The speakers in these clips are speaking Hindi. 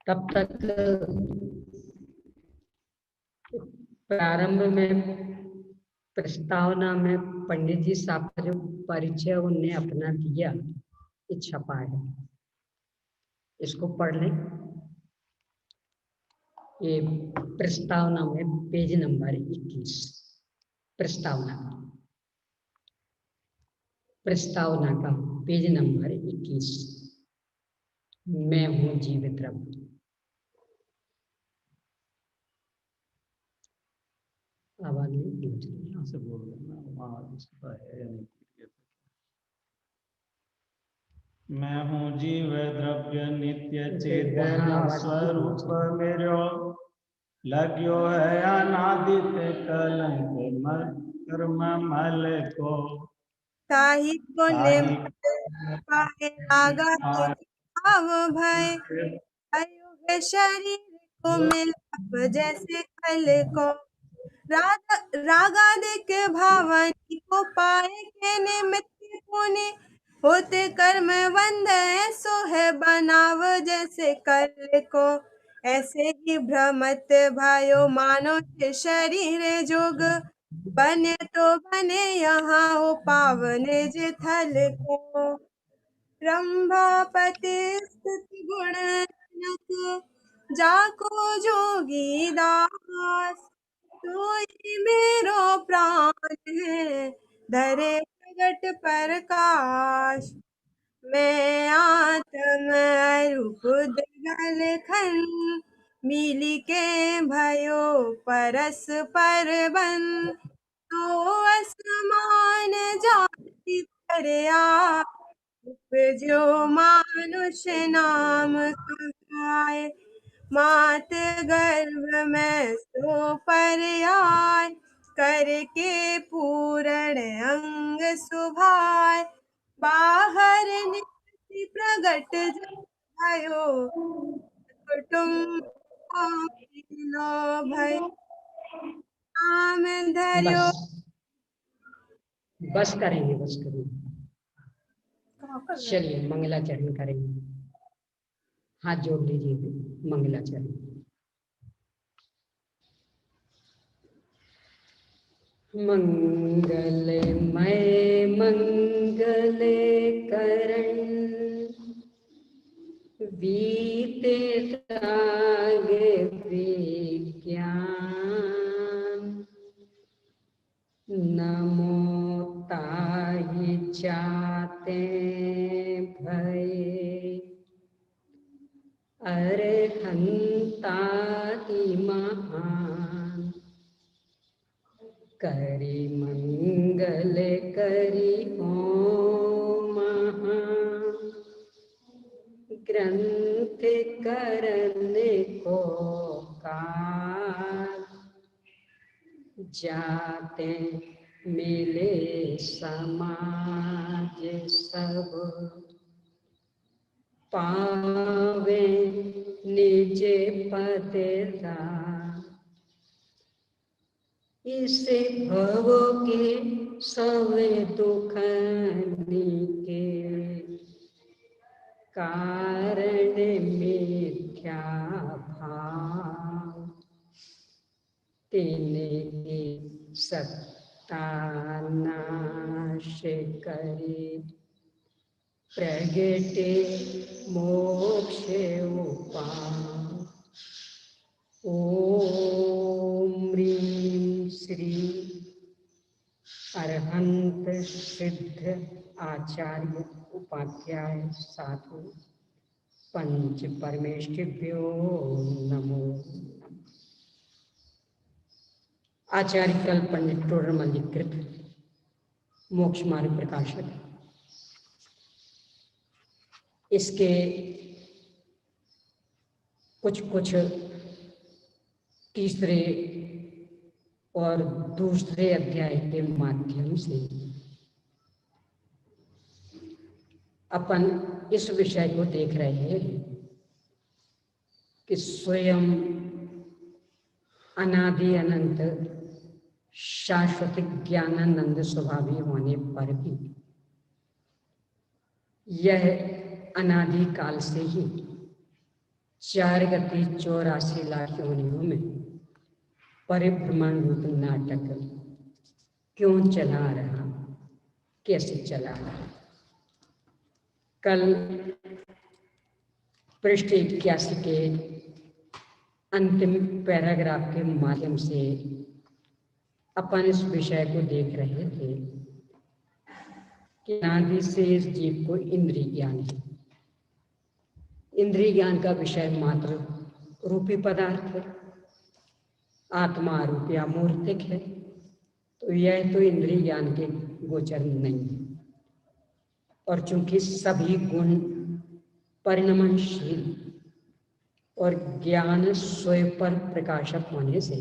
तब तक प्रारंभ में प्रस्तावना में पंडित जी साहब का जो परिचय उनने अपना दिया, ये छपा है, इसको पढ़ लें। ये प्रस्तावना में पेज नंबर 21, प्रस्तावना का पेज नंबर 21, मैं हूं जीवित रब। आवाज नहीं से बोल रहा। मैं हूँ जीव द्रव्य नित्य चेतना स्वरूप मेरो, लग्यो है अनादित कलंक कर्म मल को, ताहि को पाए लागा भाव भय, अयुग शरीर को मिलाप जैसे कल को, रागादिक भावनी को पाए के निमित्त पुनि, होते कर्म बंध ऐसो है बनाव जैसे कल को। ऐसे ही भ्रमत भयो मानो शरीर जोग, बने तो बने यहाँ हो पावन थल को। रंभापति स्तुति गुण जाको जोगी दास, तो ये मेरो प्राण है धरे प्रगट प्रकाश। मैं आत्म रूप दगल खन, मिली के भयो परस्पर बन, तो असमान जाति परया, जो मानुष नाम कहाय। मात गर्भ में सो पर आय, करके पूर्ण अंग सुभाय, बाहर निकट प्रगट भयो, कुटुंब भय नाम धर्यो। बस करेंगे, बस करेंगे। चलिए मंगलाचरण करेंगे, हाथ जोड़ लीजिए, मंगलाचरण। मंगलमय मंगले करण, बीते सागे विज्ञान, नमो ताहि जाते भय, अरहंताति महान, करि मंगल करि ओम महान, ग्रंथ करने को काज, जाते मिले समाज सब, पावे निज पद राज, इसे भव के सवे दुख के, कारण मिथ्या भाव, तिनके सत्ता नाश करे, प्रगटे मोक्ष उपाय। ओम ह्रीं श्री अरहंत सिद्ध आचार्य उपाध्याय साधु पंच परमेष्ठिभ्यो नमो। आचार्य कल पंडित टोडरमल कृत मोक्ष मार्ग प्रकाशक, इसके कुछ तीसरे और दूसरे अध्याय के माध्यम से अपन इस विषय को देख रहे हैं कि स्वयं अनादि अनंत शाश्वत ज्ञानानंद स्वभावी होने पर भी यह अनादि काल से ही 4 गति 84 लाख योनियों में परिभ्रमण रूप नाटक क्यों चला रहा, कैसे चला रहा। कल पृष्ठ 81 के अंतिम पैराग्राफ के माध्यम से अपन इस विषय को देख रहे थे कि अनादि से इस जीव को इंद्रिय ज्ञान है। इंद्रिय ज्ञान का विषय मात्र रूपी पदार्थ है, आत्मा रूपी अमूर्तिक है, तो यह तो इंद्रिय ज्ञान के गोचर नहीं है। और चूंकि सभी गुण परिणमनशील और ज्ञान स्वयं पर प्रकाशक होने से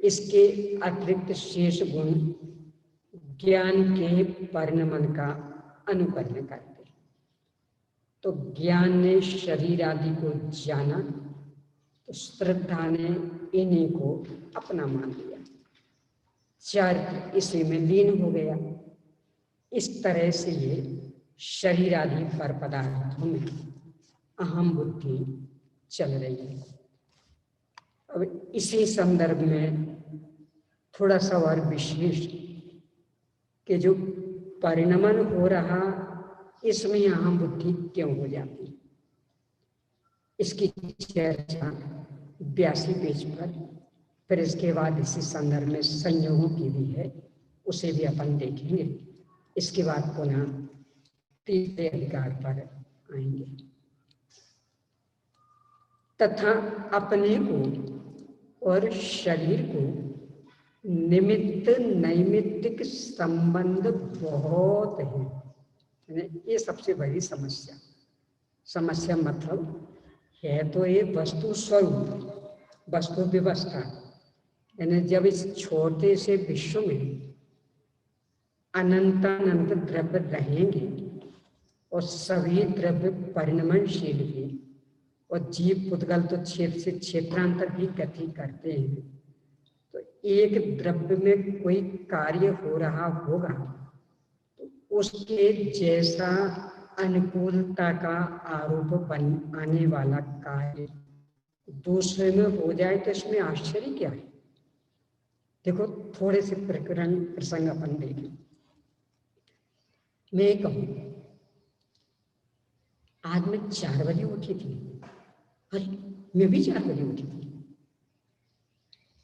इसके अतिरिक्त शेष गुण ज्ञान के परिणमन का अनुकरण करते। तो ज्ञान ने शरीर आदि को जाना, तो श्रद्धा ने इन्हीं को अपना मान लिया, चारित्र इसी में लीन हो गया। इस तरह से ये शरीर आदि पर पदार्थों में अहम बुद्धि चल रही है। अब इसी संदर्भ में थोड़ा सा और विशेष कि जो परिणमन हो रहा, इसमें अहम बुद्धि क्यों हो जाती, इसकी चर्चा 82 पेज पर, फिर इसके बाद इसी संदर्भ में संयोगों की भी है, उसे भी अपन देखेंगे। इसके बाद पुनः तीसरे अधिकार पर आएंगे। तथा अपने को और शरीर को निमित्त नैमित्तिक संबंध बहुत है। ये सबसे बड़ी समस्या मतलब है तो ये वस्तु स्वरूप, वस्तु व्यवस्था, यानी जब इस छोटे से विश्व में अनंत द्रव्य रहेंगे और सभी द्रव्य परिणमनशील भी, और जीव पुद्गल तो क्षेत्र से क्षेत्रांतर भी गति करते हैं, तो एक द्रव्य में कोई कार्य हो रहा होगा तो उसके जैसा अनुकूलता का आरोप बन आने वाला कार्य दूसरे में हो जाए तो इसमें आश्चर्य क्या है। देखो थोड़े से प्रसंग अपन देखें। मैं कहूँ आज मैं 4 बजे उठी थी, अरे मैं भी 4 बजे उठी थी।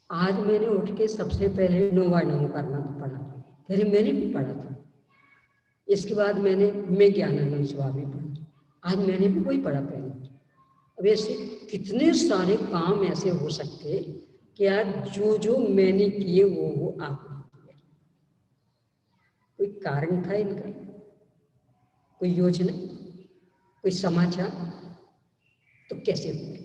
आज मैंने उठ के सबसे पहले 9 करना पड़ा, फिर मैंने भी पढ़ा था। इसके बाद मैं ज्ञानानंद स्वामी पढ़ा, आज मैंने भी वही पढ़ा पहले। अब ऐसे कितने सारे काम ऐसे हो सकते कि आज जो मैंने किए वो आपने किया। कोई कारण था इनका, कोई योजना, कोई समाचार, तो कैसे हुए?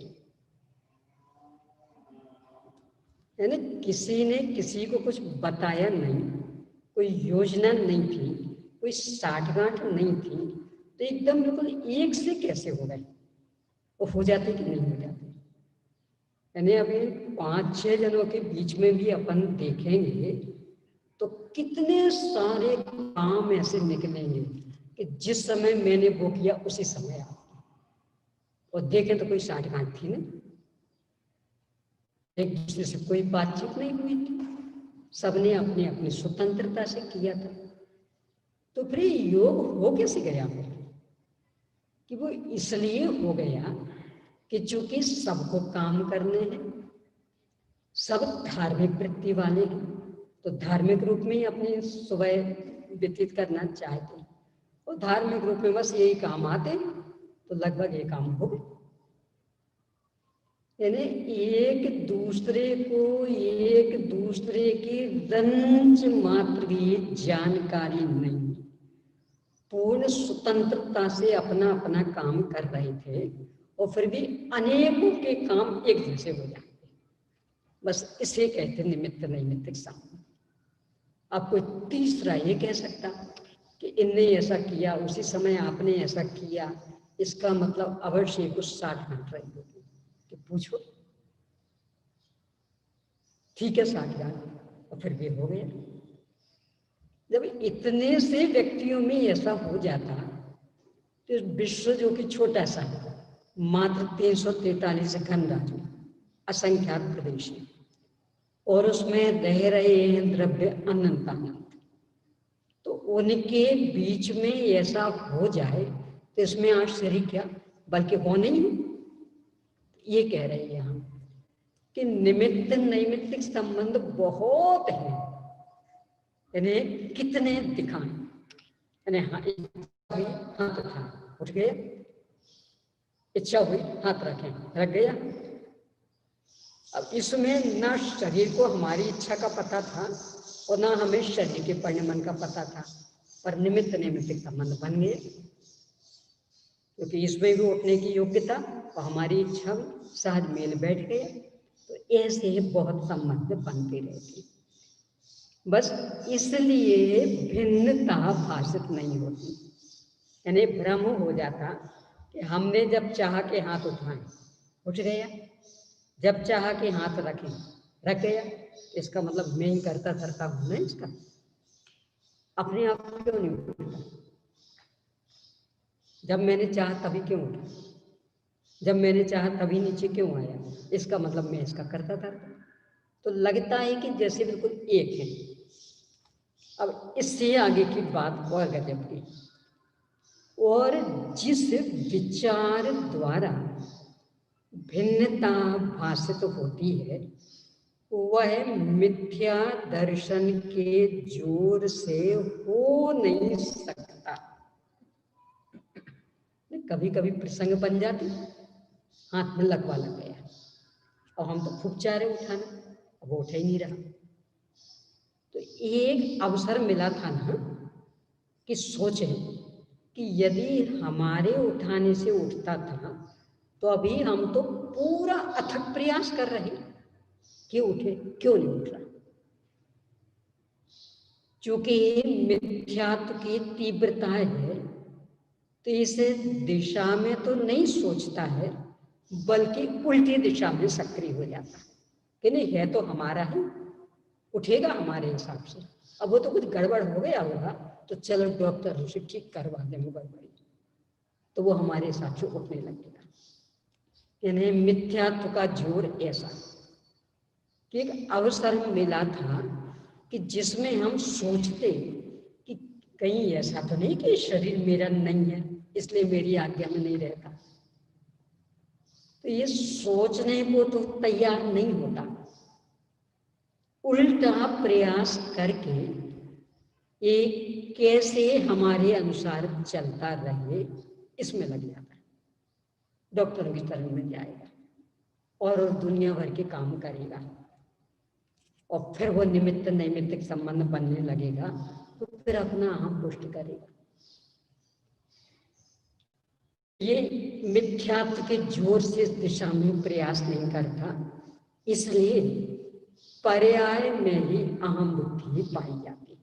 है ना, किसी ने किसी को कुछ बताया नहीं, कोई योजना नहीं थी, कोई साठगांठ नहीं थी, तो एकदम बिल्कुल एक से कैसे हो गए? वो हो जाते कि नहीं हो जाते? यानी अभी 5-6 जनों के बीच में भी अपन देखेंगे तो कितने सारे काम ऐसे निकलेंगे कि जिस समय मैंने वो किया उसी समय आप, और देखें तो कोई साठगांठ थी नहीं, एक दूसरे से कोई बातचीत नहीं हुई थी, सबने अपनी अपनी स्वतंत्रता से किया था। तो फिर योग हो कैसे गया कि वो इसलिए हो गया कि चूंकि सबको काम करने हैं, सब धार्मिक वृत्ति वाले हैं, तो धार्मिक रूप में ही अपनी सुबह व्यतीत करना चाहते हैं, और धार्मिक रूप में बस यही काम आते, तो लगभग ये काम हो गए। यानी एक दूसरे की रंच मात्र भी जानकारी नहीं, पूर्ण स्वतंत्रता से अपना अपना काम कर रहे थे, और फिर भी अनेकों के काम एक जैसे हो जाते। बस इसे कहते निमित्त नैमित्तिक संबंध। अब कोई तीसरा ये कह सकता कि इनने ऐसा किया, उसी समय आपने ऐसा किया, इसका मतलब अवश्य कुछ 60 घंटे रही होगी। कि पूछो, ठीक है 60 घंटे, और फिर भी हो गया। जब इतने से व्यक्तियों में ऐसा हो जाता तो विश्व जो कि छोटा सा है, मात्र 343 घन राज्य, असंख्यात प्रदेश है, और उसमें रह रहे हैं द्रव्य अनंतानंत। तो उनके बीच में ऐसा हो जाए तो इसमें आश्चर्य क्या, बल्कि हो नहीं। ये कह रहे हैं हम कि निमित्त नैमित्तिक संबंध बहुत है, इन्हें कितने दिखाएं। हाथ उठा, उठ गया, इच्छा हुई हाथ रखें, रख गया। अब इसमें ना शरीर को हमारी इच्छा का पता था और ना हमें शरीर के परिणमन का पता था, पर निमित्त नैमित्तिक संबंध बन गए, क्योंकि इसमें भी उठने की योग्यता और हमारी इच्छा सहज मेल बैठ गया। तो ऐसे ही बहुत संबंध बनते रहते, बस इसलिए भिन्नता भाषित नहीं होती। यानी भ्रम हो जाता कि हमने जब चाह के हाथ उठाए उठ गया, जब चाह के हाथ रखें रख गया। इसका मतलब मैं ही करता धरता हूं ना, इसका अपने आप क्यों नहीं उठता? जब मैंने चाहा तभी क्यों उठा, जब मैंने चाहा तभी नीचे क्यों आया? इसका मतलब मैं इसका करता धरता। तो लगता है कि जैसे बिल्कुल एक है। अब इससे आगे की बात और गजब की, और जिस विचार द्वारा भिन्नता भाषित होती है वह मिथ्या दर्शन के जोर से हो नहीं सकता। कभी कभी प्रसंग बन जाते, हाथ में लगवा लग गया और हम तो खूब चाह रहे उठाना, अब उठ ही नहीं रहा। तो एक अवसर मिला था ना कि सोचे कि यदि हमारे उठाने से उठता था तो अभी हम तो पूरा अथक प्रयास कर रहे कि उठे, क्यों नहीं उठ रहा? चूंकि मिथ्यात्व की तीव्रता है तो इस दिशा में तो नहीं सोचता है, बल्कि उल्टी दिशा में सक्रिय हो जाता है कि नहीं है तो हमारा ही, उठेगा हमारे हिसाब से। अब वो तो कुछ गड़बड़ हो गया होगा तो चलो डॉक्टर उसे ठीक करवा दें गड़बड़ी, तो वो हमारे हिसाब से उठने लगेगा। यानी मिथ्यात्व का जोर ऐसा कि एक अवसर मिला था कि जिसमें हम सोचते कि कहीं ऐसा तो नहीं कि शरीर मेरा नहीं है इसलिए मेरी आज्ञा में नहीं रहता। तो ये सोचने को तो तैयार नहीं होता, उल्टा प्रयास करके ये कैसे हमारे अनुसार चलता रहे इसमें लग जाता है। डॉक्टर की तरह में जाएगा और दुनिया भर के काम करेगा और फिर वो निमित्त नैमित्तिक संबंध बनने लगेगा तो फिर अपना हम पुष्ट करेगा। ये मिथ्यात्व के जोर से इस दिशा में प्रयास नहीं करता, इसलिए पर्याय में ही अहम बुद्धि पाई जाती।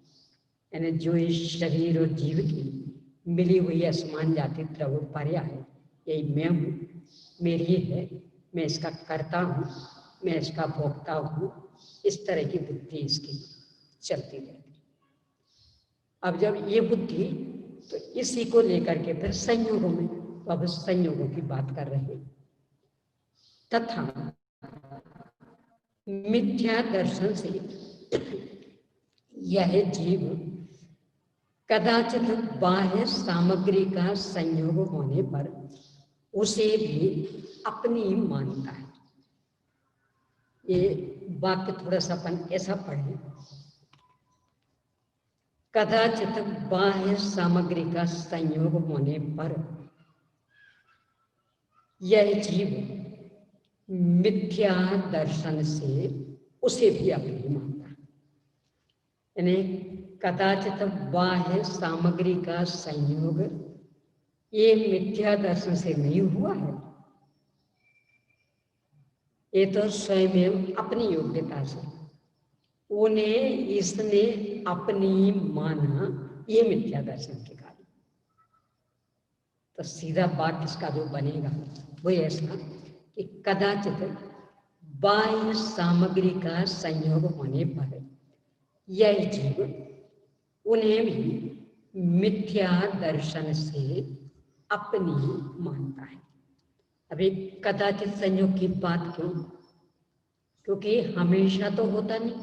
यानी जो इस शरीर और जीव की मिली हुई असमान जाति द्रव्य पर्याय, यही मैं हूँ, मेरी है, मैं इसका करता हूँ, मैं इसका भोगता हूँ, इस तरह की बुद्धि इसकी चलती रहती। अब जब ये बुद्धि, तो इसी को लेकर के फिर संयोगों में, तो अब संयोगों की बात कर रहे हैं। तथा मिथ्या दर्शन से यह जीव कदाचित बाह्य सामग्री का संयोग होने पर उसे भी अपनी मानता है। ये वाक्य थोड़ा सा अपन ऐसा पढ़े, कदाचित बाह्य सामग्री का संयोग होने पर यह जीव मिथ्या दर्शन से उसे भी अपनी मानता है। यानी कदाचित बाह्य सामग्री का संयोग ये मिथ्या दर्शन से नहीं हुआ है, ये तो स्वयं अपनी योग्यता से उन्हें इसने अपनी माना, ये मिथ्या दर्शन के कारण। तो सीधा वाक्य इसका जो बनेगा वो ऐसा कि कदाचित बाह्य सामग्री का संयोग होने पर यह जीव उन्हें भी मिथ्या दर्शन से अपनी मानता है। अभी कदाचित संयोग की बात क्यों? क्योंकि हमेशा तो होता नहीं।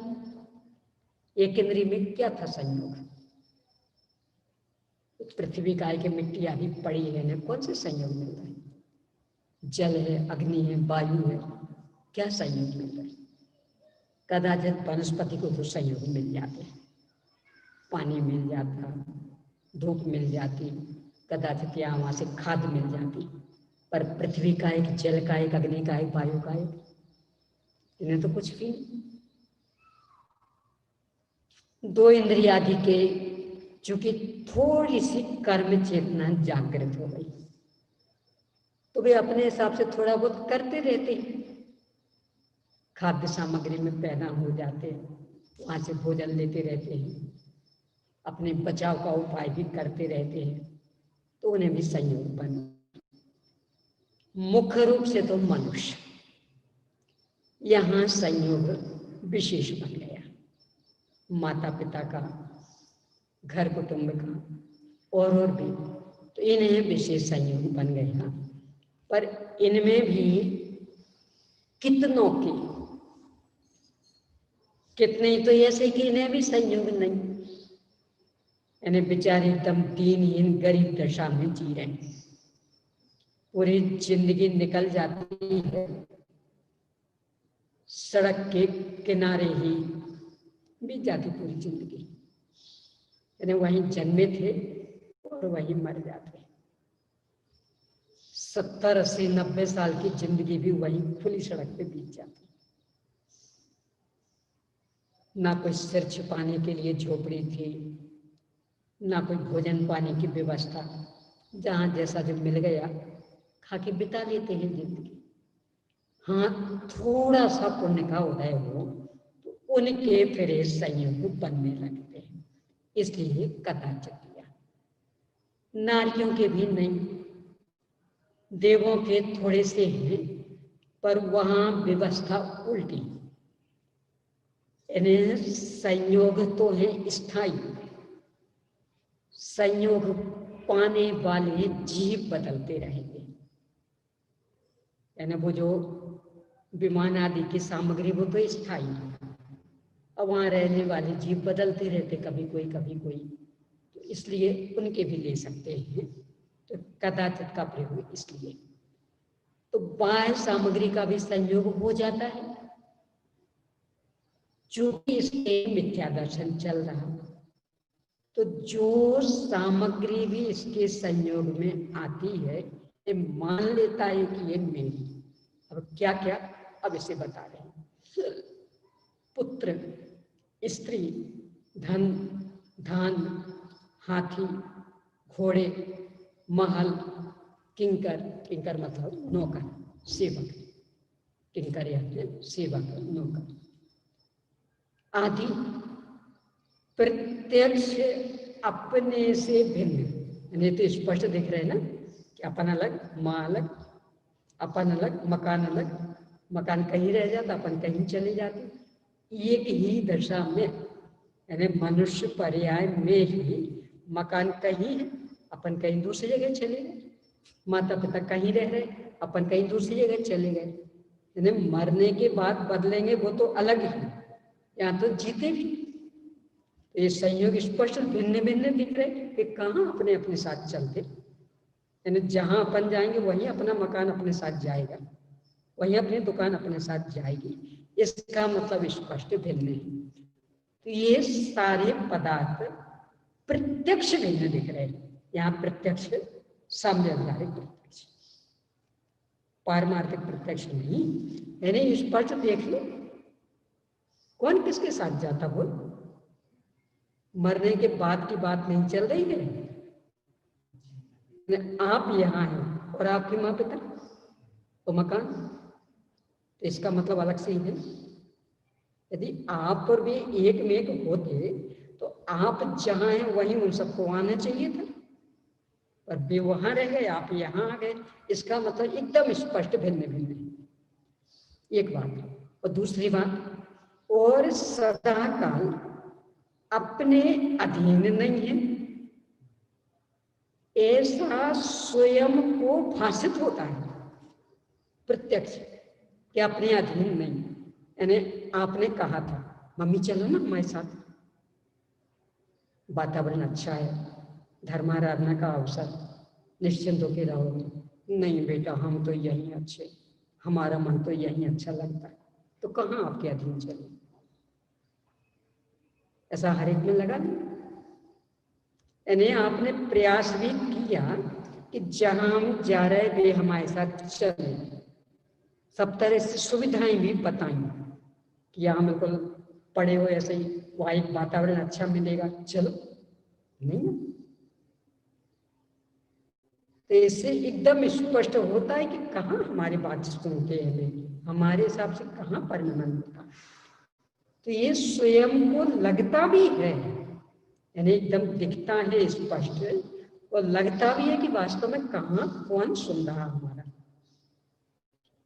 एक इंद्री में क्या था संयोग? पृथ्वी काय के मिट्टी अभी पड़ी है ना, कौन से संयोग मिल रहे हैं? जल है, अग्नि है, वायु है, क्या संयोग मिल रहे हैं? कदाचित वनस्पति को तो संयोग मिल जाते हैं, पानी मिल जाता, धूप मिल जाती, कदाचित यहाँ वहां से खाद मिल जाती, पर पृथ्वी का एक, जल का एक, अग्नि का एक, वायु का एक, इन्हें तो कुछ भी नहीं। दो इंद्रियादि के चूंकि थोड़ी सी कर्म चेतना जागृत हो गई तो वे अपने हिसाब से थोड़ा बहुत करते रहते हैं। खाद्य सामग्री में पैदा हो जाते हैं, वहां से भोजन लेते रहते हैं, अपने बचाव का उपाय भी करते रहते हैं, तो उन्हें भी संयोग बन। मुख्य रूप से तो मनुष्य, यहाँ संयोग विशेष बन गया। माता पिता का, घर कुटुंब का और भी, तो इन्हें विशेष संयोग बन गया। पर इनमें भी कितनों की, कितने तो ऐसे कि इन्हें भी संयोग नहीं, इन्हें बेचारे एकदम दीनहीन गरीब दशा में जी रहे हैं। पूरी जिंदगी निकल जाती है सड़क के किनारे ही बीत जाती पूरी जिंदगी, यानी वहीं जन्मे थे और वहीं मर जाते। 70, 80, 90 साल की जिंदगी भी वहीं खुली सड़क पे बीत जाती। ना कोई सिर छिपाने के लिए झोपड़ी थी, ना कोई भोजन पानी की व्यवस्था, जहाँ जैसा जो मिल गया खा के बिता लेते हैं जिंदगी। हाँ, थोड़ा सा पुण्य का उदय हो तो उनके फिर संयोग बनने लगते हैं, इसलिए कदाचित दिया। नारियों के भी नहीं, देवों के थोड़े से हैं, पर वहां व्यवस्था उल्टी। इन्हें संयोग तो है स्थायी, संयोग पाने वाले जीव बदलते रहेंगे। यानी वो जो विमान आदि की सामग्री वो तो स्थायी है, अब वहां रहने वाले जीव बदलते रहते, कभी कोई कभी कोई, तो इसलिए उनके भी ले सकते हैं। तो कदाचित का प्रयोग इसलिए। तो बाह्य सामग्री का भी संयोग हो जाता है, चूंकि इसके मिथ्या दर्शन चल रहा, तो जो सामग्री भी इसके संयोग में आती है ये मान लेता है कि ये मेरी। अब क्या क्या, अब इसे बता रहे हैं। पुत्र, स्त्री, धन, धान, हाथी, घोड़े, महल, किंकर, किंकर मतलब नौकर, सेवक, किंकर यानी सेवक, नौकर आदि प्रत्यक्ष अपने से भिन्न। यानी तो स्पष्ट दिख रहे हैं ना कि अपन अलग, माँ अलग, अपन अलग, मकान अलग, मकान कहीं रह जाता, अपन कहीं चले जाते। एक ही दशा में, यानी मनुष्य पर्याय में ही मकान कहीं है, अपन कहीं दूसरी जगह चले गए, माता पिता कहीं रह रहे, अपन कहीं दूसरी जगह चले गए। यानी मरने के बाद बदलेंगे वो तो अलग ही, यहाँ तो जीते भी। ये संयोग स्पष्ट भिन्न भिन्न दिख रहे कि कहाँ अपने अपने साथ चलते। यानी जहां अपन जाएंगे वहीं अपना मकान अपने साथ जाएगा, वहीं अपनी दुकान अपने साथ जाएगी, इसका मतलब स्पष्ट भिन्न है। तो ये सारे पदार्थ प्रत्यक्ष भिन्न दिख रहे हैं। यहाँ प्रत्यक्ष साम्यवहारिक प्रत्यक्ष, पारमार्थिक प्रत्यक्ष नहीं। यानी स्पष्ट देख लो कौन किसके साथ जाता, बोल। मरने के बाद की बात नहीं चल रही है। आप यहाँ हैं और आपके माँ पिता तो मकान, तो इसका मतलब अलग से ही है। यदि आप पर भी एक में एक होते तो आप जहाँ हैं वहीं उन सबको आना चाहिए था, पर वे वहां रह गए, आप यहाँ आ गए, इसका मतलब एकदम स्पष्ट भिन्न भिन्न है। एक बात। और दूसरी बात, और सदा काल अपने अधीन नहीं है, ऐसा स्वयं को भाषित होता है। प्रत्यक्ष कि अपने अधीन नहीं। यानी आपने कहा था मम्मी चलो ना हमारे साथ, वातावरण अच्छा है, धर्माराधना का अवसर, निश्चिंत होकर रहो। नहीं बेटा हम तो यही अच्छे, हमारा मन तो यही अच्छा लगता है, तो कहाँ आपके अधीन चले। ऐसा हर एक में लगा नहीं। यानी आपने प्रयास भी किया कि जहां हम जा रहे वे हमारे साथ चले, सब तरह से सुविधाएं भी बताई कि यहाँ बिल्कुल पड़े हो ऐसे ही वाइब वातावरण अच्छा मिलेगा, चलो। नहीं, तो इससे एकदम स्पष्ट होता है कि कहाँ हमारी बात सुनते हैं, हमारे हिसाब से कहाँ परिणाम होता। तो ये स्वयं को लगता भी है, यानी एकदम दिखता है स्पष्ट, और लगता भी है कि वास्तव में कहाँ कौन सुन रहा हमारा।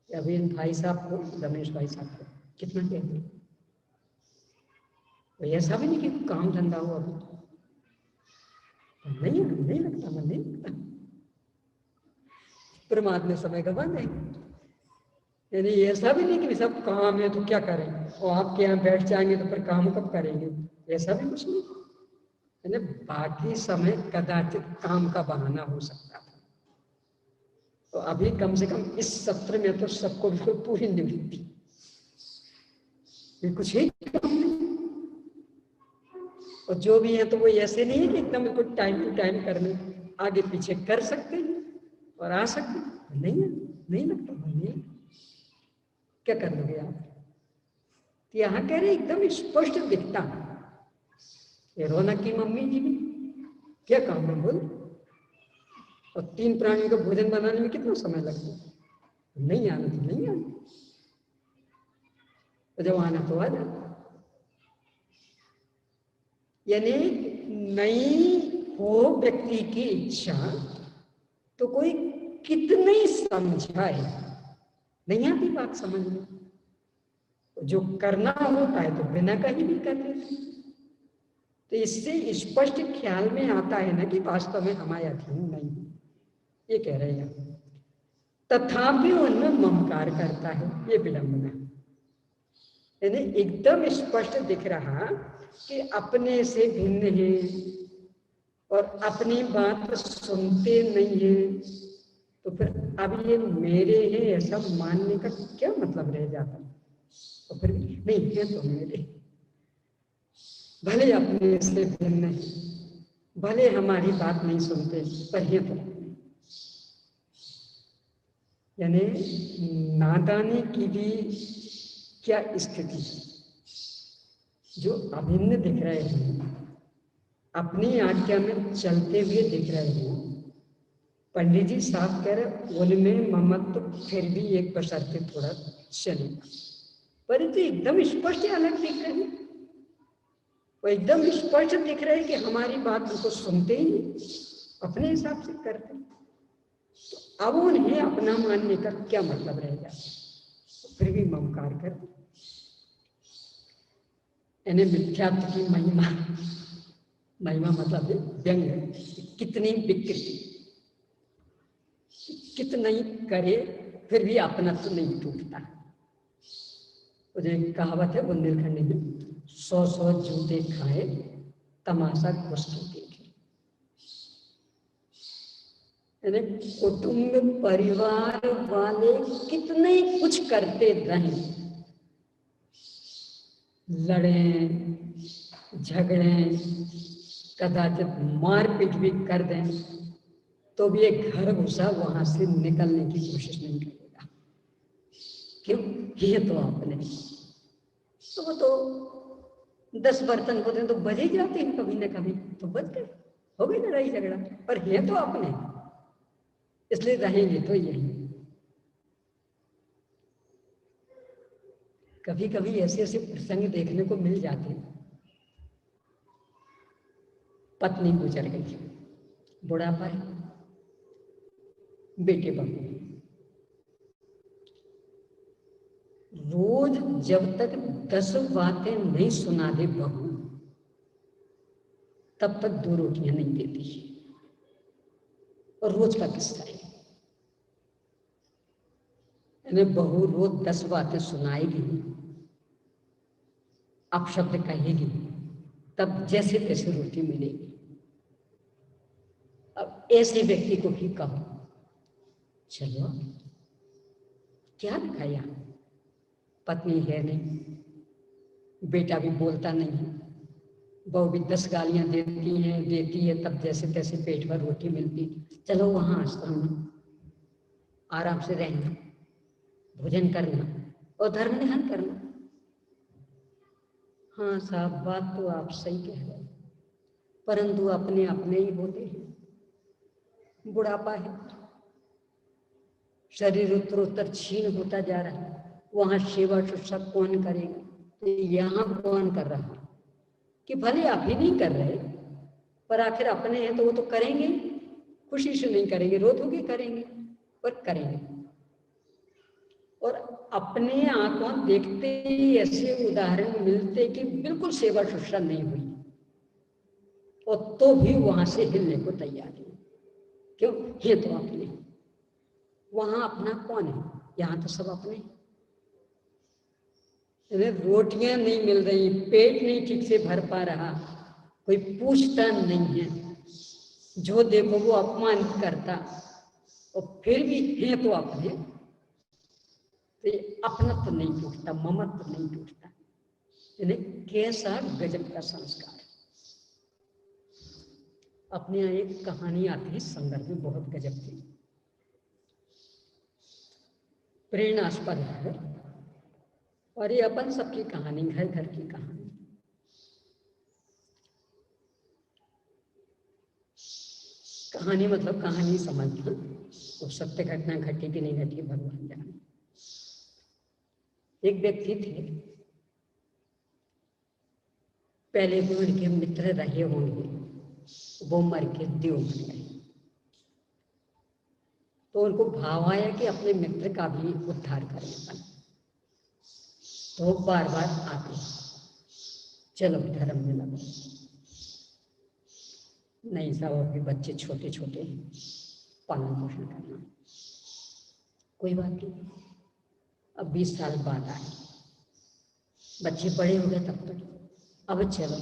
अभी इन भाई साहब को, रमेश भाई साहब को कितना कहते हैं, तो ऐसा भी नहीं कि काम धंधा हो अभी, नहीं लगता, मन नहीं लगता, परमात्मा समय का बंद है। यानी ऐसा भी नहीं कि सब काम है तो क्या करें, और आपके यहाँ बैठ जाएंगे तो फिर काम कब करेंगे, ऐसा भी कुछ नहीं। यानी बाकी समय कदाचित काम का बहाना हो सकता था। तो अभी कम से कम इस सत्र में तो सबको बिल्कुल पूरी निवृत्ति, कुछ ही काम नहीं। और जो भी है तो वो ऐसे नहीं है कि एकदम बिल्कुल टाइम टू टाइम करने, आगे पीछे कर सकते हैं और आ सकते हैं। नहीं लगता, नहीं क्या कर लोगे आप। तो यहाँ कह रहे एकदम स्पष्ट दिखता है। रौनक की मम्मी जी भी क्या काम है बोल, और 3 प्राणियों का भोजन बनाने में कितना समय लगता है। नहीं आना तो नहीं आना, तो जब आना तो आ जाता। यानी नहीं हो व्यक्ति की इच्छा तो कोई कितनी समझाए, नहीं आती बात समझ में। जो करना होता है तो बिना कहीं भी कर लेते। तो इससे स्पष्ट ख्याल में आता है ना कि वास्तव में हमारे अधीन नहीं, ये कह रहे हैं। तथापि उनमें ममकार करता है, ये विडंबना। यानी एकदम स्पष्ट दिख रहा कि अपने से भिन्न है और अपनी बात सुनते नहीं है, तो फिर अब ये मेरे हैं ऐसा मानने का क्या मतलब रह जाता। तो फिर नहीं है तो मेरे, भले अपने से भिन्न है, भले हमारी बात नहीं सुनते, पर है तो। यानी नादानी की भी क्या स्थिति, जो अभिन्न दिख रहे हैं, अपनी आज्ञा में चलते हुए दिख रहे हैं। पंडित जी साफ कह रहे उनमें ममत्व फिर भी एक बशर्ते थोड़ा चलेगा, परंतु एकदम स्पष्ट अलग दिख रहे हैं। वो एकदम स्पष्ट दिख रहे हैं कि हमारी बात उनको सुनते ही नहीं, अपने हिसाब से करते। तो अब उन्हें अपना मानने का क्या मतलब रह जाता, तो फिर भी ममकार करते। यानी मिथ्यात्व की महिमा, महिमा मतलब व्यंग, कितनी विकृति, कितना ही करे फिर भी अपना तो नहीं टूटता। तो एक कहावत है बुंदेलखंडी में, 100 जूते खाए तमाशा कुछ देखे। यानी कुटुंब परिवार वाले कितने कुछ करते रहें, लड़े झगड़े कदाचित मारपीट भी कर दें, तो भी एक घर घुसा वहां से निकलने की कोशिश नहीं करेगा। क्यों, ये तो आपने, तो वो तो 10 बर्तन होते हैं तो बज ही जाते हैं कभी ना कभी, तो बज गए, हो गई लड़ाई झगड़ा, पर ये तो आपने, इसलिए रहेंगे तो यही। कभी कभी ऐसे ऐसे प्रसंग देखने को मिल जाते हैं। पत्नी गुजर गई, बुढ़ापा है, बेटे बहू, रोज जब तक 10 बातें नहीं सुना दे बहू, तब तक 2 रोटियां नहीं देती। और रोज का किस्सा है। इन्हें बहू रोज 10 बातें सुनाएगी, अपशब्द कहेगी, तब जैसे तैसे रोटी मिलेगी। अब ऐसे व्यक्ति को भी कहो चलो क्या लिखा यहाँ, पत्नी है नहीं, बेटा भी बोलता नहीं, बहू भी 10 गालियां देती है, तब जैसे तैसे पेट भर रोटी मिलती, चलो वहां आश्रम में आराम से रहना, भोजन करना और धर्म ध्यान करना। हाँ साहब, बात तो आप सही कह रहे, परंतु अपने अपने ही होते हैं। बुढ़ापा है, शरीर उत्तरोत्तर क्षीण होता जा रहा है, वहां सेवा शुश्रूषा कौन करेगा? तो यहाँ कौन कर रहा है कि भले आप ही नहीं कर रहे, पर आखिर अपने हैं तो वो तो करेंगे, खुशी से नहीं करेंगे, रो धो के करेंगे, पर करेंगे। और अपने आंखों देखते ही ऐसे उदाहरण मिलते कि बिल्कुल सेवा शुश्रूषा नहीं हुई और तो भी वहां से हिलने को तैयार है। क्यों? ये तो अपने, वहां अपना कौन है? यहाँ तो सब अपने। रोटियां नहीं मिल रही, पेट नहीं ठीक से भर पा रहा, कोई पूछता नहीं है, जो देखो वो अपमानित करता, और फिर भी है तो अपने, तो अपनत्व नहीं टूटता, ममत्व नहीं टूटता। इन्हें कैसा गजब का संस्कार। अपने यहाँ एक कहानी आती है संदर्भ में, बहुत गजब की, प्रेरणास्पद है, और ये अपन सबकी कहानी, घर घर की कहानी। कहानी मतलब कहानी समझना, वो सत्य घटना घटी कि नहीं घटी भगवान जाने। एक व्यक्ति थे, पहले वो उनके मित्र रहे होंगे, वो मर के देव बन गए, तो उनको भाव आया कि अपने मित्र का भी उद्धार करें अपन, तो बार बार आते, चलो धर्म में लगो। नहीं साहब, अभी बच्चे छोटे छोटे हैं, पालन पोषण करना, कोई बात नहीं, अब 20 साल बाद आए, बच्चे बड़े हो गए तब तक, अब चलो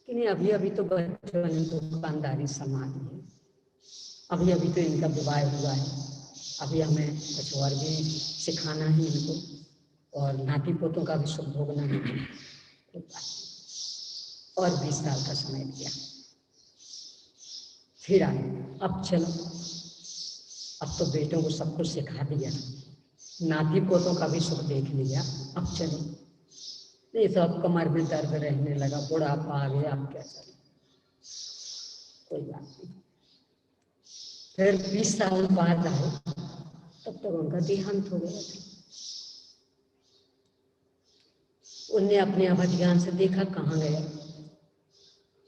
कि नहीं, अभी अभी तो बच्चों ने तो दुकानदारी संभाली है, अभी अभी तो इनका विवाह हुआ है, अभी हमें कुछ और भी सिखाना है इनको, और नाती पोतों का भी सुख भोगना है। और 20 साल का समय दिया, फिर आए, अब चलो, अब तो बेटों को सब कुछ सिखा दिया, नाती पोतों का भी सुख देख लिया, अब चलो। नहीं सब कमर में दर्द रहने लगा, बुढ़ापा आ गया, अब क्या करें, कोई बात नहीं। फिर 20 साल बाद आए, तब तक उनका देहांत हो गया था। उनने अपने अवधियान से देखा कहाँ गया,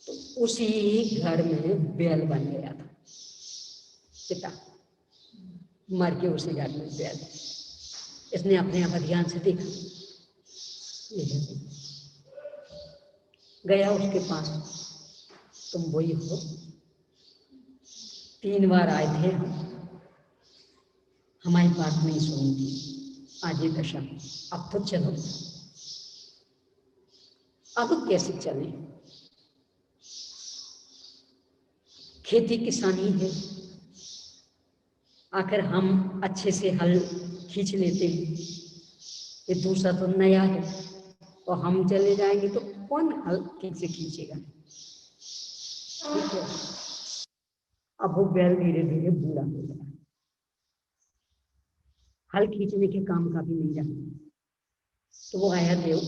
तो उसी घर में बैल बन गया था, पिता मर के उसी घर में बैल। इसने अपने अवधियान से देखा, गया उसके पास, तुम वही हो, 3 बार आए थे हम, हमारी बात नहीं सुनी थी, आज ये दशा, अब तो चलो। अब कैसे चले? खेती किसानी है, आखिर हम अच्छे से हल खींच लेते हैं, ये दूसरा तो नया है, और हम चले जाएंगे तो कौन हल ठीक से खींचेगा? ठीक है, अब वो बैल धीरे धीरे बूढ़ा हो गया, हल खींचने के काम का भी नहीं जाना, तो वो आया देव,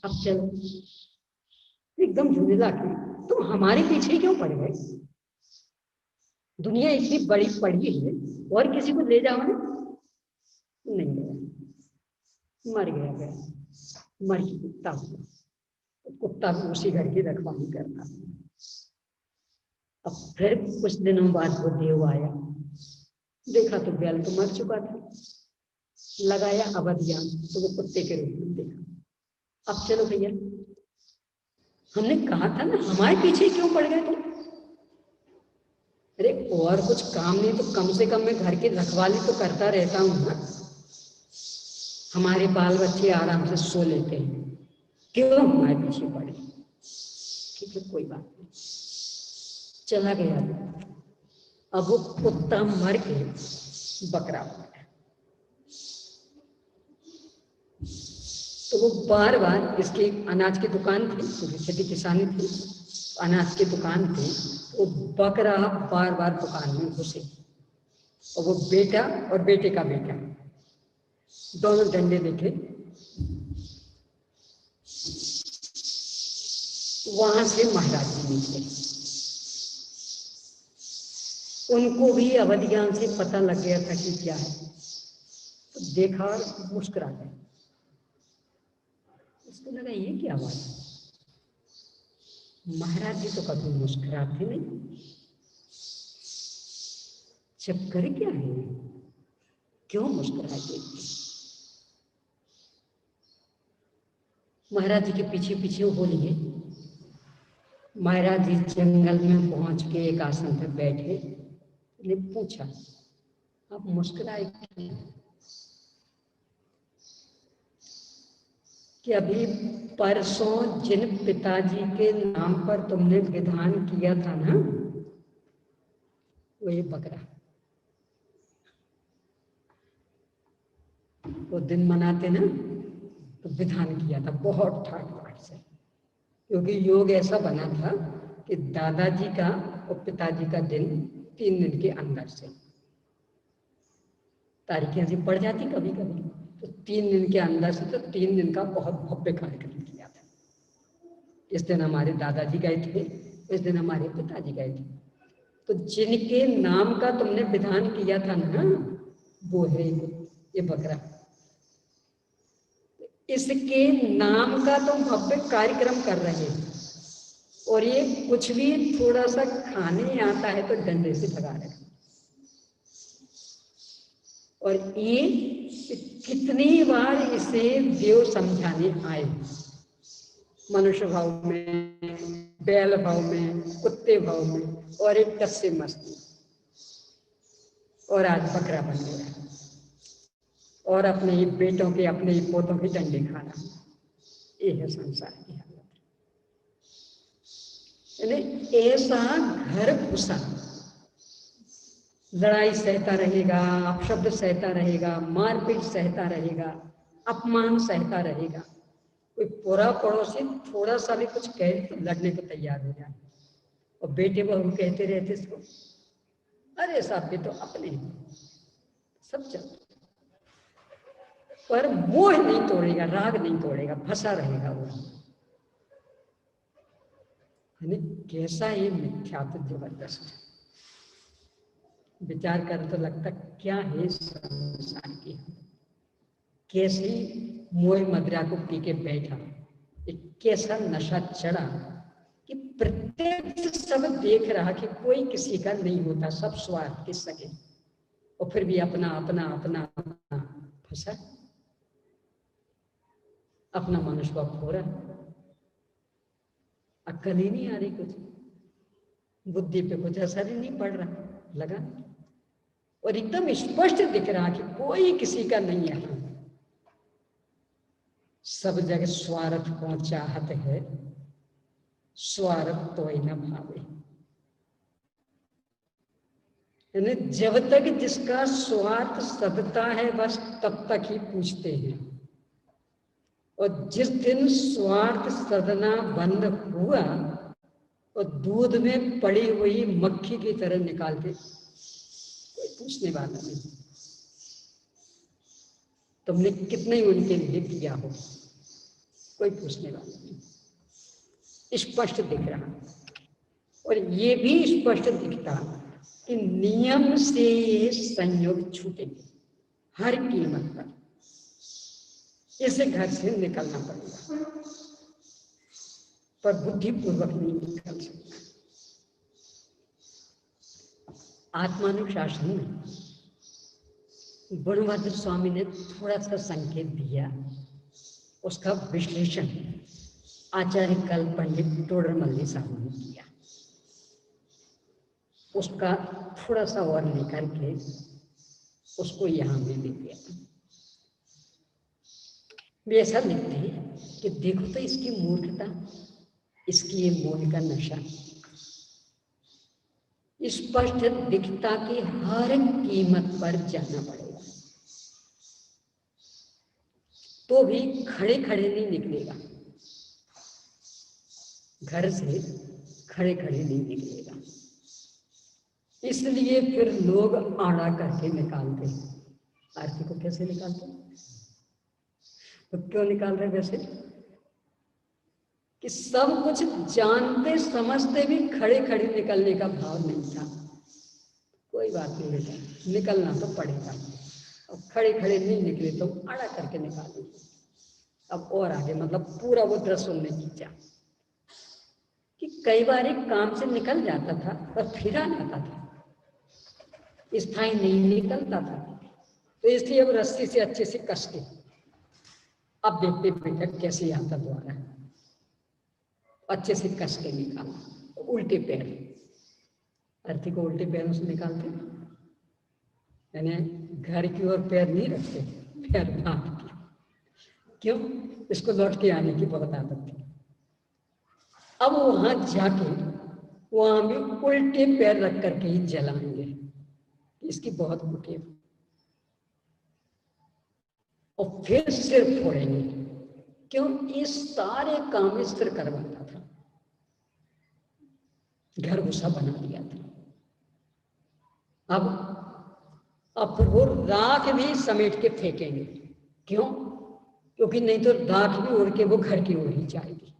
अब चलो, एकदम झुंझला के, तुम हमारे पीछे क्यों पड़ गए? दुनिया इतनी बड़ी पड़ी है, और किसी को ले जाओ ना, नहीं गया, मर गया, मर के कुत्ता हुआ, कुत्ता भी उसी घर की रखवाली करता। अब फिर कुछ दिनों बाद वो देव आया, देखा तो बैल तो मर चुका था, लगाया अवधियान, तो वो कुत्ते के रूप में देखा। अब चलो भैया, हमने कहा था ना, हमारे पीछे क्यों पड़ गए तुम? अरे और कुछ काम नहीं तो कम से कम मैं घर की रखवाली तो करता रहता हूँ ना। हमारे बाल बच्चे आराम से सो लेते हैं, क्यों हमारे पीछे पड़े? ठीक है, कोई बात नहीं, चला गया। अब वो कुत्ता मर के बकरा बन गया। तो वो बार बार, इसकी अनाज की दुकान थी, खेती किसानी थी, अनाज की दुकान थी, वो बकरा बार बार दुकान में घुसे। और वो बेटा और बेटे का बेटा दोनों डंडे लेके वहां से महाराज जी निकले। उनको भी अवध ज्ञान से पता लग गया था कि क्या है, तो देखा और मुस्कुरा गए। उसको लगा ये क्या बात है, महाराज जी तो कभी मुस्कुराते नहीं, चक्कर क्या है, क्यों मुस्कुराते? महाराज जी के पीछे पीछे वो बोलिए। महाराज जी जंगल में पहुंच के एक आसन पर बैठे, ने पूछा आप मुस्कुराए क्यों? कि अभी परसों जिन पिताजी के नाम पर तुमने विधान किया था ना, वो ये बकरा, वो दिन मनाते ना, तो विधान किया था बहुत ठाट बाट से, क्योंकि योग ऐसा बना था कि दादाजी का और पिताजी का दिन 3 दिन के अंदर से, तारीखें ऐसी पड़ जाती कभी कभी, तो 3 दिन के अंदर से, तो 3 दिन का बहुत भव्य कार्यक्रम किया था। इस दिन हमारे दादाजी गए थे, इस दिन हमारे पिताजी गए थे। तो जिनके नाम का तुमने विधान किया था ना, वो है ये बकरा। इसके नाम का तुम भव्य कार्यक्रम कर रहे हो, और ये कुछ भी थोड़ा सा खाने आता है तो डंडे से भगा रहे। और ये कितनी बार इसे देव समझाने आए, मनुष्य भाव में, बैल भाव में, कुत्ते भाव में, और एक टस से मस्ती, और आज बकरा बन गया और अपने ही बेटों के, अपने ही पोतों के डंडे खा रहा। ये है संसार की हालत। यानी ऐसा घर घुसा, लड़ाई सहता रहेगा, अपशब्द सहता रहेगा, मारपीट सहता रहेगा, अपमान सहता रहेगा। कोई पूरा पड़ोसी थोड़ा सा भी कुछ कहे तो लड़ने को तैयार हो जाए, और बेटे बहू कहते रहते इसको, अरे साहब ये तो अपने सब चलता, पर मोह नहीं तोड़ेगा, राग नहीं तोड़ेगा, फंसा रहेगा वो। कैसा ये मिथ्यात्व जबरदस्त, विचार कर तो लगता क्या है संसार की, कैसी मोह मदिरा को पी के बैठा, एक कैसा नशा चढ़ा कि प्रत्येक सब देख रहा कि कोई किसी का नहीं होता, सब स्वार्थ के सके, और फिर भी अपना अपना अपना अपना फंसा, अपना मनुष्य को खो रहा, अक्ल ही नहीं आ रही, कुछ बुद्धि पे कुछ असर ही नहीं पड़ रहा, लगा, और एकदम स्पष्ट दिख रहा कि कोई किसी का नहीं है, सब जगह स्वार्थ को चाहत है, स्वार्थ तो ही न भावे। यानी जब तक जिसका स्वार्थ सदता है बस तब तक ही पूछते हैं, और जिस दिन स्वार्थ सदना बंद हुआ और दूध में पड़ी हुई मक्खी की तरह निकालते, कोई पूछने वाला नहीं, तुमने कितने उनके लिए किया हो, कोई पूछने वाला नहीं। स्पष्ट दिख रहा, और ये भी स्पष्ट दिखता कि नियम से संयोग छूटेंगे हर कीमत पर, इसे घर से निकलना पड़ेगा, पर बुद्धिपूर्वक नहीं निकल सकता। आत्मानुशासन में गुणवंत स्वामी ने थोड़ा सा संकेत दिया, उसका विश्लेषण आचार्य कल पंडित टोडरमल्ली साहब ने किया। उसका थोड़ा सा और निकाल के उसको यहाँ में लिख दिया। वे ऐसा लिखते हैं कि देखो तो इसकी मूर्खता, इसकी ये मोह का नशा। स्पष्ट दिखता कि हर कीमत पर जाना पड़ेगा, तो भी खड़े खड़े नहीं निकलेगा, घर से खड़े खड़े नहीं निकलेगा। इसलिए फिर लोग आड़ा करके निकालते हैं। आरती को कैसे निकालते हैं? तो क्यों निकाल रहे वैसे? कि सब कुछ जानते समझते भी खड़े खड़े निकलने का भाव नहीं था। कोई बात नहीं बेटा, निकलना तो पड़ेगा। अब खड़े खड़े नहीं निकले तो आड़ा करके निकालेंगे। अब और आगे मतलब पूरा वो दृश्य सुनने की चाह कि कई बार एक काम से निकल जाता था पर फिर आ जाता था, स्थायी नहीं निकलता था। तो इसलिए अब रस्सी से अच्छे से कस के अब देखते बेटा कैसे आता द्वारा, अच्छे से कस के निकाला। उल्टे पैर, अर्थी को उल्टे पैरों से निकालते, यानी घर की ओर पैर नहीं रखते, पैर बांध के। क्यों? इसको लौट के आने की बहुत आदत थी। अब वहां जाके वहां भी उल्टे पैर रख करके ही जलाएंगे, इसकी बहुत मुठेव। और फिर सिर फोड़ेंगे। क्यों? ये सारे काम इस तरह करवाता था, घर घुसा बना दिया था। अब वो राख भी समेट के फेंकेंगे। क्यों? क्योंकि नहीं तो राख भी उड़ के वो घर की ओर ही जाएगी,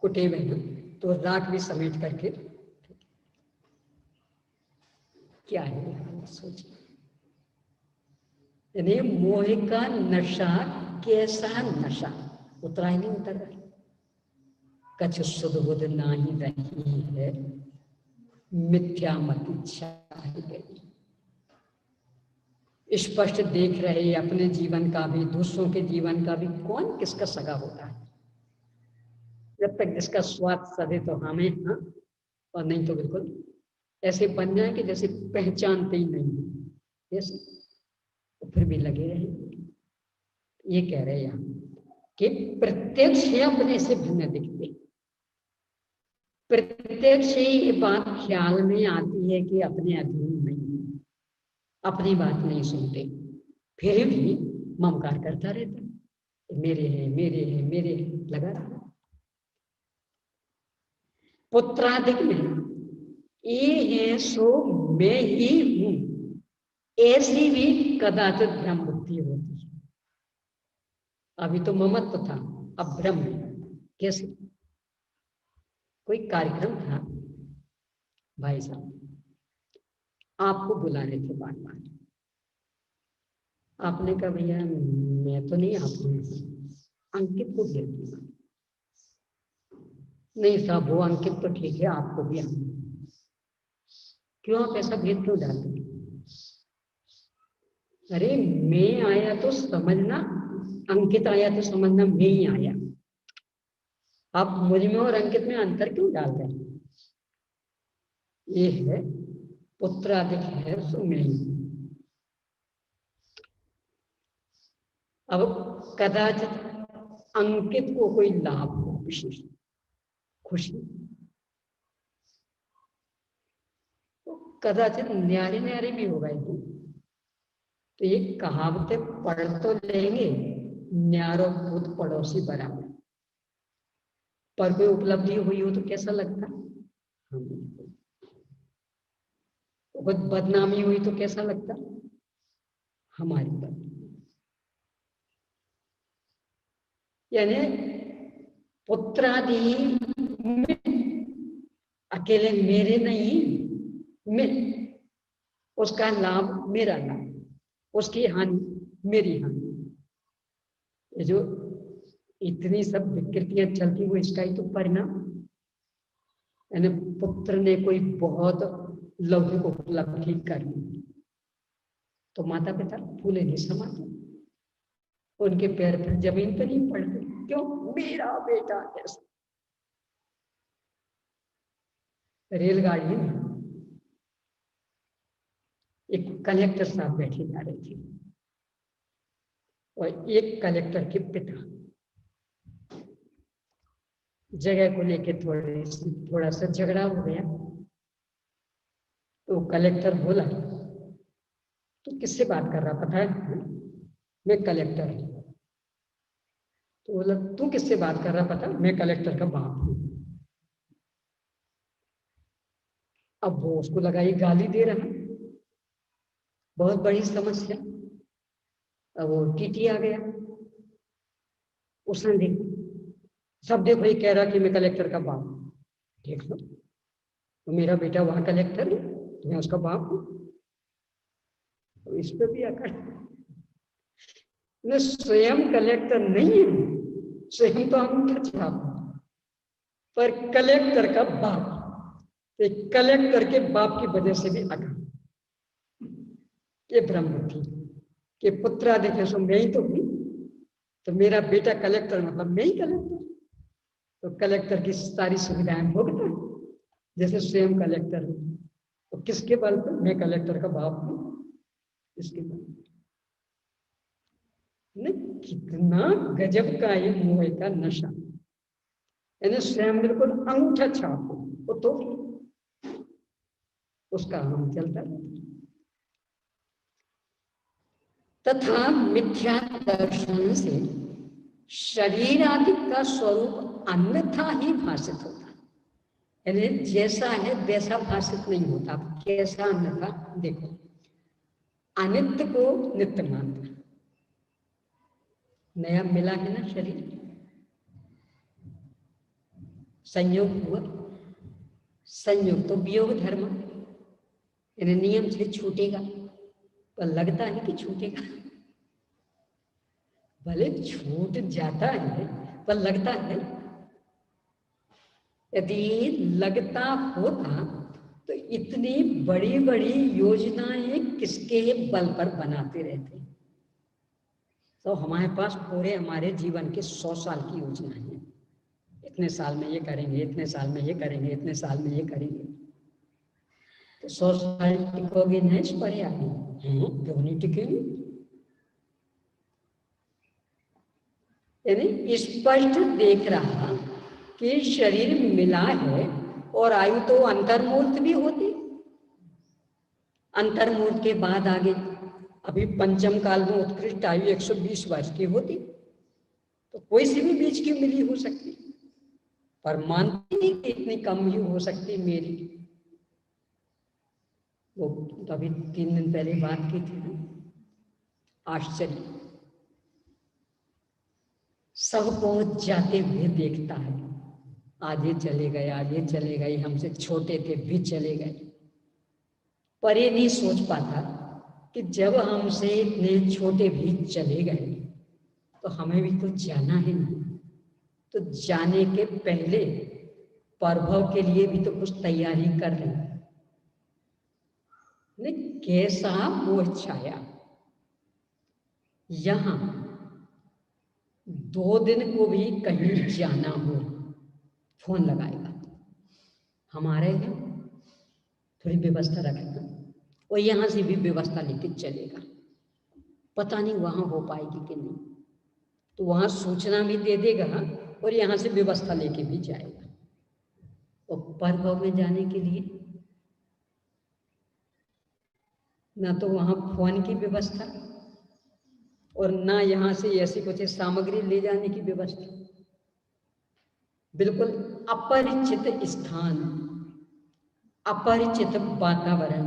कुटे में, तो राख भी समेट करके। क्या है सोचिए, यानी मोह का नशा कैसा नशा, उतरा ही नहीं उतर रहा। कछ सुध बुध नाही रही है, मिथ्या मति छाई गई। स्पष्ट देख रहे अपने जीवन का भी, दूसरों के जीवन का भी, कौन किसका सगा होता है। जब तक जिसका स्वाद सदे तो हमें, हाँ, और नहीं तो बिल्कुल ऐसे बन जाए कि जैसे पहचानते ही नहीं, यस, तो फिर भी लगे रहे। ये कह रहे हैं यहाँ कि प्रत्यक्ष ही अपने से भिन्न दिखते, प्रत्यक्ष ही ये बात ख्याल में आती है कि अपने अधीन नहीं, अपनी बात नहीं सुनते, फिर भी ममकार करता रहता, मेरे हैं मेरे हैं मेरे हैं लगा रहा। पुत्राधिक में ये है सो मैं ही हूं, ऐसी भी कदाचित भ्रम बुद्धि होती है। अभी तो ममत्व था, अब भ्रम है। कैसे? कोई कार्यक्रम था, भाई साहब आपको बुला रहे थे बार बार, आपने कहा भैया मैं तो नहीं आ पाऊंगा, अंकित को भेज दूंगा। नहीं साहब वो अंकित तो ठीक है, आपको भी आना। क्यों आप ऐसा भेद क्यों डालते? अरे मैं आया तो समझना, अंकित आया तो समझना मैं ही आया। आप मुझ में और अंकित में अंतर क्यों डालते हैं? ये है पुत्राधिक है सो मैं ही। अब कदाचित अंकित को कोई लाभ हो, विशेष खुशी, तो कदाचित न्यारे न्यारे भी होगा। तो ये कहावतें पढ़ तो लेंगे, न्यारो भूत पड़ोसी बराबर, पर कोई उपलब्धि हुई हो तो कैसा लगता? कुछ बदनामी हुई तो कैसा लगता? हमारी बदनामी। यानी पुत्रादि में अकेले मेरे नहीं, मैं, उसका लाभ मेरा लाभ, उसकी हानि मेरी हानि। ये जो इतनी सब विकृतियां चलती हुई, इसका ही तो परिणाम। यानी पुत्र ने कोई बहुत लौकिक उपलब्धि कर ली तो माता पिता फूले नहीं समाते, उनके पैर पर जमीन पर नहीं पड़ते। क्यों? मेरा बेटा ऐसा। रेलगाड़ी में एक कलेक्टर साहब बैठे जा रहे थे और एक कलेक्टर के पिता, जगह को लेके थोड़ा सा झगड़ा हो गया। तो कलेक्टर बोला, तो किससे बात कर रहा पता है? मैं कलेक्टर हूं। तो बोला, तू किससे बात कर रहा पता? मैं कलेक्टर का बाप हूं। अब वो उसको लगा ये गाली दे रहा, बहुत बड़ी समस्या। अब वो टीटी आ गया, उसने देखा, सब देखो ये कह रहा कि मैं कलेक्टर का बाप हूं। देख लो, तो मेरा बेटा वहां कलेक्टर है तो मैं उसका बाप हूं। तो इस पर भी आकर मैं स्वयं कलेक्टर नहीं हूं, स्वयं तो अंगूठा छाप हूं, पर कलेक्टर का बाप, तो कलेक्टर के बाप की वजह से भी अगर ये ब्रह्म थी कि पुत्रादित्य सो मैं ही तो हूं, तो मेरा बेटा कलेक्टर मतलब मैं ही कलेक्टर, तो कलेक्टर की सारी सुविधाएं भोगता है जैसे स्वयं कलेक्टर हूं। तो किसके बल पर? मैं कलेक्टर का बाप हूं, इसके बल पर। कितना गजब का ये मोह का नशा, यानी स्वयं बिल्कुल अंगूठा छाप हो वो तो उसका हम चलता रहता। तथा मिथ्या दर्शन से शरीर आदि का स्वरूप अन्यथा ही भाषित होता है, यानी जैसा है वैसा भाषित नहीं होता। कैसा अन्यथा? देखो, अनित्य को नित्य मानता, नया मिला है ना शरीर, संयोग हुआ, संयोग तो वियोग धर्म, यानी नियम से छूटेगा, पर लगता है कि छूटेगा, भले छूट जाता है पर लगता है। यदि लगता होता तो इतनी बड़ी बड़ी योजनाएं किसके बल पर बनाते रहते? तो हमारे पास पूरे हमारे जीवन के 100 साल की योजना है, इतने साल में ये करेंगे, इतने साल में ये करेंगे, इतने साल में ये करेंगे। तो 100 साल टिकोगे नहीं इस पर आगे? क्यों नहीं टिकेंगे? यानी स्पष्ट देख रहा कि शरीर मिला है और आयु तो अंतर्मूर्त भी होती, अंतर्मूर्त के बाद आगे अभी पंचम काल में उत्कृष्ट आयु 120 वर्ष की होती, तो कोई सी भी बीच की मिली हो सकती, पर मानती नहीं कि इतनी कम ही हो सकती मेरी। वो अभी 3 दिन पहले बात की थी ना, आश्चर्य, सबको जाते हुए देखता है, आज ये चले गए, आज ये चले गए, हमसे छोटे थे भी चले गए, पर ये नहीं सोच पाता कि जब हमसे इतने छोटे भी चले गए तो हमें भी तो जाना है ना, तो जाने के पहले प्रभव के लिए भी तो कुछ तैयारी कर लें। कैसा मोह छाया, यहां 2 दिन को भी कहीं जाना हो फोन लगाएगा, हमारे यहाँ थोड़ी व्यवस्था रखेगा और यहाँ से भी व्यवस्था लेके चलेगा, पता नहीं वहां हो पाएगी कि नहीं, तो वहां सूचना भी दे देगा और यहाँ से व्यवस्था लेके भी जाएगा। और परभव में जाने के लिए ना तो वहां फोन की व्यवस्था और ना यहाँ से ऐसी कुछ सामग्री ले जाने की व्यवस्था, बिल्कुल अपरिचित स्थान, अपरिचित वातावरण,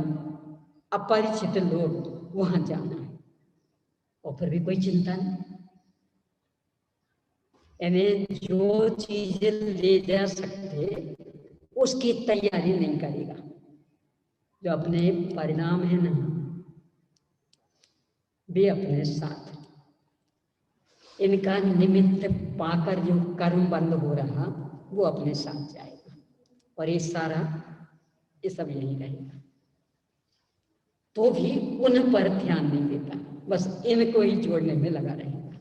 अपरिचित लोग, वहां जाना है और फिर भी कोई चिंता नहीं, यानी जो चीजें ले जा सकते उसकी तैयारी नहीं करेगा। जो अपने परिणाम है ना, वे अपने साथ, इनका निमित्त पाकर जो कर्म बंद हो रहा वो अपने साथ जाएगा और ये सारा ये सब यही रहेगा, तो भी उन पर ध्यान नहीं देता, बस इनको ही जोड़ने में लगा रहेगा।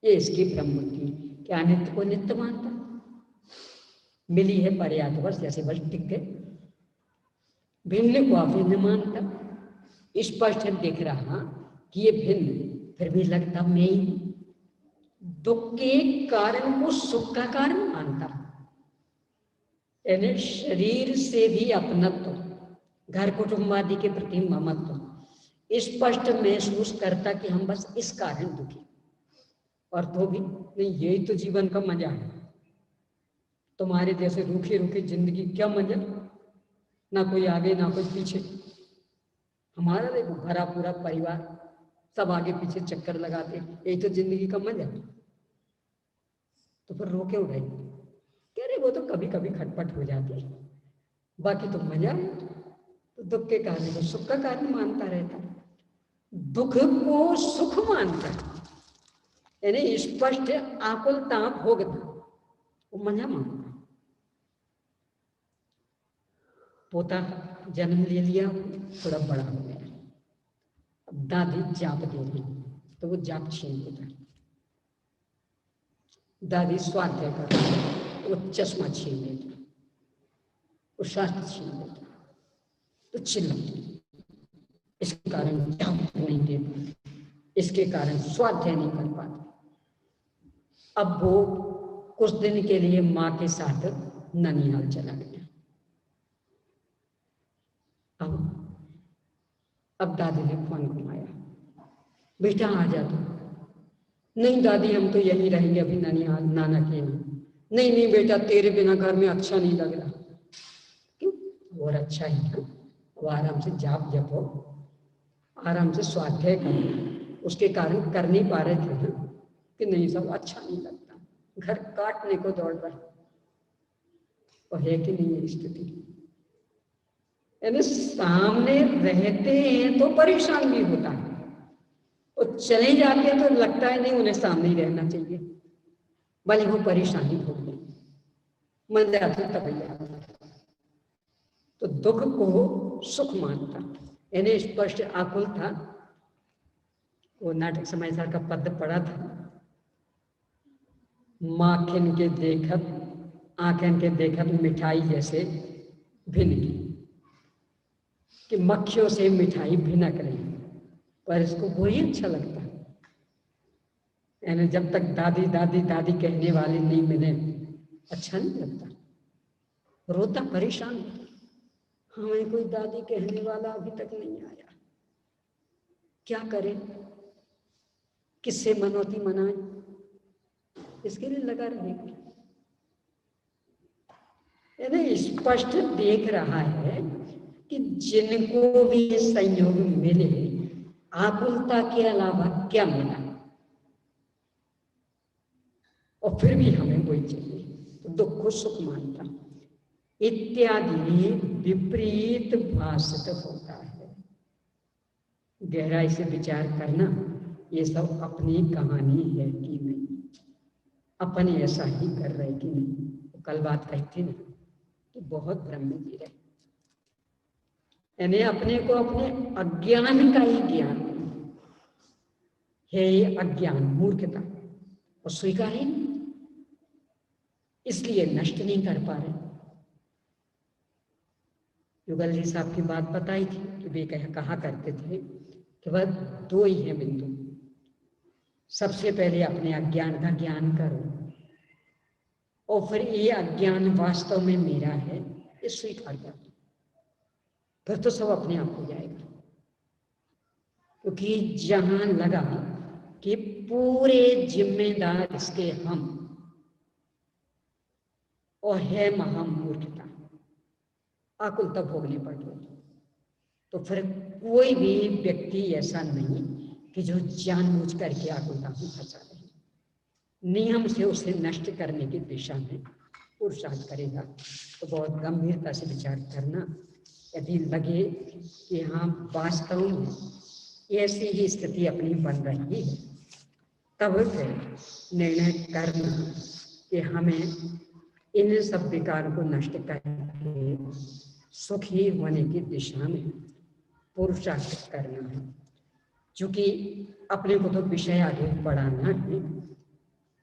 ये इसकी ब्रह्म की क्या नित्य को नित्य मानता, मिली है पर्याप्त बस, जैसे बस टिक गए। भिन्न को अभिन्न मानता, स्पष्ट दिख रहा कि ये भिन्न, फिर भी लगता मैं ही। दुख के कारण को सुख का कारण मानता, यानी शरीर से भी अपनत्व, घर कुटुंब आदि के प्रति ममत्व स्पष्ट महसूस करता कि हम बस इस कारण दुखी, और तो भी नहीं, यही तो जीवन का मजा है। तुम्हारे जैसे रूखी रूखी जिंदगी क्या मजा, ना कोई आगे ना कोई पीछे। हमारा देखो भरा पूरा परिवार, सब आगे पीछे चक्कर लगाते, यही तो जिंदगी का मजा है। तो फिर रो क्यों रहे? कह रहे वो तो कभी कभी खटपट हो जाती है, बाकी तो मजा है। तो दुख के कारण को सुख का कारण मानता रहता, दुख को सुख मानता, यानी स्पष्ट आकुलता भोगता, वो मजा मानता। पोता जन्म ले लिया, थोड़ा बड़ा हो गया, अब दादी जाप दे रही तो वो जाप छीन लेता। दादी स्वाध्याय कर रही तो वो चश्मा छीन लेता, वो शास्त्र छीन लेता, तो चिल्लाती। इस कारण जाप नहीं दे पाती, इसके कारण स्वाध्याय नहीं कर पाती। अब वो कुछ दिन के लिए माँ के साथ ननिहाल चला गया। अब दादी ने फोन घुमाया, बेटा आ जा तू। नहीं दादी हम तो यहीं रहेंगे अभी ननिहाल नाना के यहाँ। नहीं नहीं बेटा तेरे बिना घर में अच्छा नहीं लग रहा। क्यों? और अच्छा ही है, वो आराम से जाप जपो, आराम से स्वाध्याय करो। उसके कारण कर नहीं पा रहे थे ना, कि नहीं सब अच्छा नहीं लगता, घर काटने को दौड़ रहा। और है कि नहीं है स्थिति? यानी सामने रहते हैं तो परेशान भी होता है, और चले जाते हैं तो लगता है नहीं उन्हें सामने ही रहना चाहिए, भले वो परेशानी हो गई, मन जाता तब। तो दुख को सुख मानता, यानी स्पष्ट आकुल था। वो नाटक समाचार का पद पढ़ा था, माखिन के देखत आंखें के देखत मिठाई जैसे भिन्न की, कि मक्खियों से मिठाई भिनक रही, पर इसको वही अच्छा लगता है। यानी जब तक दादी दादी दादी कहने वाले नहीं मिले अच्छा नहीं लगता, रोता परेशान। हमें कोई दादी कहने वाला अभी तक नहीं आया, क्या करें, किससे मनौती मनाए, इसके लिए लगा रहेगा। यानी स्पष्ट देख रहा है कि जिनको भी संयोग मिले, आकुलता के अलावा क्या मिला, और फिर भी हमें वही चाहिए, तो दुख को सुख मानता इत्यादि विपरीत भाषित होता है। गहराई से विचार करना, ये सब अपनी कहानी है कि नहीं, अपन ऐसा ही कर रहे कि नहीं। तो कल बात कहती ना कि बहुत भ्रम में जी रहे, यानी अपने को अपने अज्ञान का ही ज्ञान है, ये अज्ञान मूर्खता, और स्वीकार ही नहीं, इसलिए नष्ट नहीं कर पा रहे। युगल जी साहब की बात बताई थी कि वे कहा करते थे कि वह दो ही है बिंदु, सबसे पहले अपने अज्ञान का ज्ञान करो, और फिर ये अज्ञान वास्तव में मेरा है ये स्वीकार कर दो, फिर तो सब अपने आप हो जाएगा। क्योंकि जहां लगा कि पूरे जिम्मेदार इसके हम, और है महामूर्खता, आकुलता भोगनी पड़ रही, तो फिर कोई भी व्यक्ति ऐसा नहीं कि जो जानबूझ करके आकुलता में फंसा रहे, नियम से उसे नष्ट करने की दिशा में पुरुषार्थ करेगा। तो बहुत गंभीरता से विचार करना, यदि लगे कि हाँ वास्तव में ऐसी ही स्थिति अपनी बन रही है, तब फिर निर्णय करना कि हमें इन सब विकारों को नष्ट करके सुखी होने की दिशा में पुरुषार्थ करना है। क्योंकि अपने को तो विषय आगे बढ़ाना है,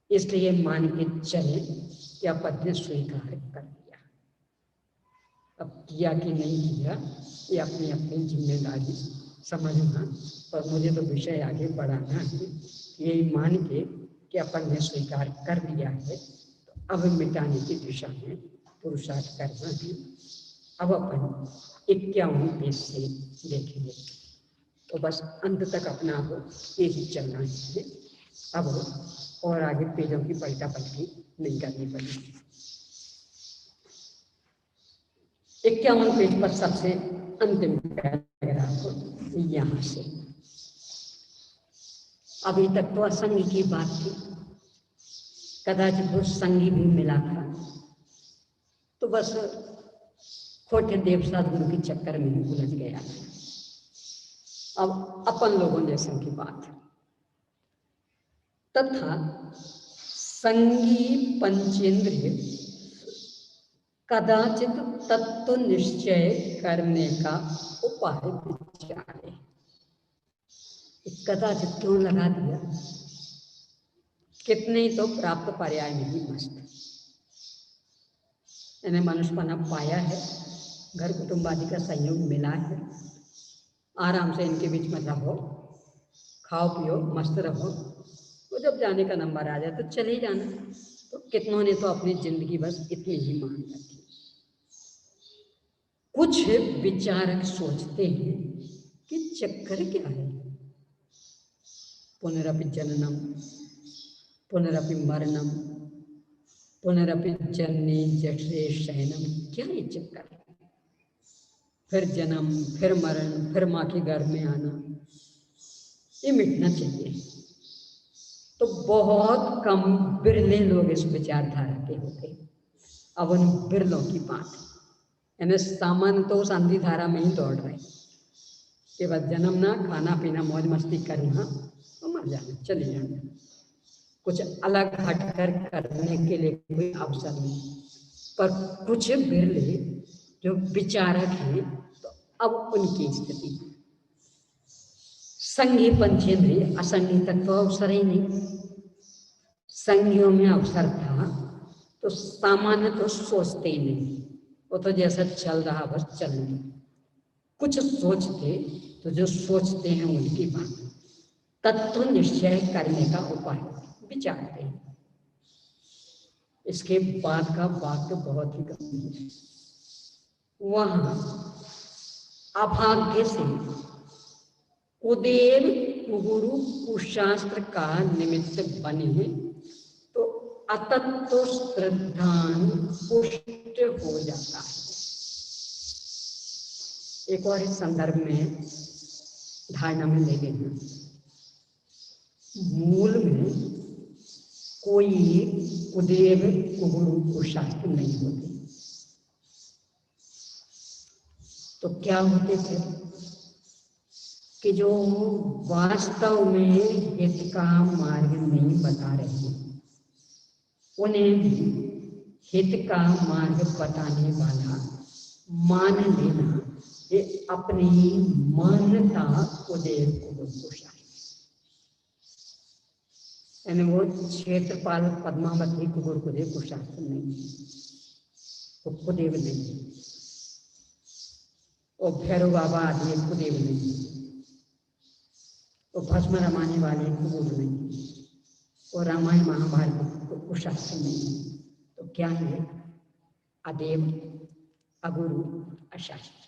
इसलिए मान के चले या पद ने स्वीकार कर लिया। अब किया कि नहीं किया ये अपनी अपनी जिम्मेदारी समझना, पर मुझे तो विषय आगे बढ़ाना है। यही मान के कि अपन ने स्वीकार कर लिया है तो अब मिटाने की दिशा में पुरुषार्थ करना है। अब अपन 51 पेज से देखेंगे, तो बस अंत तक अपना को यही चलना है। अब और आगे पेजों की पलटा पलटी नहीं करनी पड़ेगी। 51 पेज पर सबसे अंतिम पैराग्राफ यहाँ से। अभी तक तो असंगी की बात थी, कदाचित वो संगी भी मिला था तो बस खोटे देव साधु के चक्कर में ही उलझ गया। अब अपन लोगों जैसे की बात तथा संगी पंचेंद्रिय कदाचित तत्व निश्चय करने का उपाय विचारे। कदाचित क्यों लगा दिया? कितने ही तो प्राप्त पर्याय में ही मस्त। इन्हें मनुष्यपना पाया है, घर कुटुंब आदि का संयोग मिला है, आराम से इनके बीच में रहो, खाओ पियो मस्त रहो। तो जब जाने का नंबर आ जाए तो चले जाना। तो कितनों ने तो अपनी जिंदगी बस इतनी ही मान रखी। कुछ विचारक सोचते हैं कि चक्कर क्या है, पुनरपि जननम पुनरपि मरणम पुनरपि जननी जठरे शयनम। क्या ये चक्कर है? फिर जन्म, फिर मरण, फिर माँ के गर्भ में आना, ये मिटना चाहिए। तो बहुत कम बिरले लोग इस विचारधारा के होते। अब उन बिरलों की बात, यानी सामान्य तो उस अंधी धारा में ही दौड़ रहे कि बस जन्मना, खाना पीना, मौज मस्ती करना तो मर जाना, चले जाना, कुछ अलग हटकर करने के लिए कोई अवसर नहीं। पर कुछ बिरले जो विचारक हैं, तो अब उनकी स्थिति संगी पंचेंद्रिय, असंगी तक तो अवसर ही नहीं। संगियों में अवसर था तो सामान्य तो सोचते ही नहीं, वो तो जैसा चल रहा बस चलने। कुछ सोचते तो जो सोचते हैं उनकी बात तत्व निश्चय करने का उपाय विचारते हैं। इसके बाद का वाक्य बहुत ही गंभीर है। वहां अभाग्य से कुदेव गुरु कुशास्त्र का निमित्त बने तो अतत्व श्रद्धान पुष्ट हो जाता है। एक और इस संदर्भ में धारणा में ले लेना, मूल में कोई कुदेव गुरु कुशास्त्र नहीं होते। तो क्या होते थे कि जो वास्तव में हित का मार्ग नहीं बता रहे, उन्हें भी हित का मार्ग बताने वाला मान लेना, ये अपनी मान्यता कुदेव गुरु कुशास्त्र। यानी वो क्षेत्रपाल पद्मावती कुकुर कुदेव कुशास्त्र नहीं, वो कुदेव नहीं, वो भैरव बाबा आदि कुदेव नहीं, वो भस्म रमाने वाले कुकुर नहीं, वो रामायण महाभारत कुशास्त्र नहीं। तो क्या है? अदेव, अगुरु, अशास्त्र।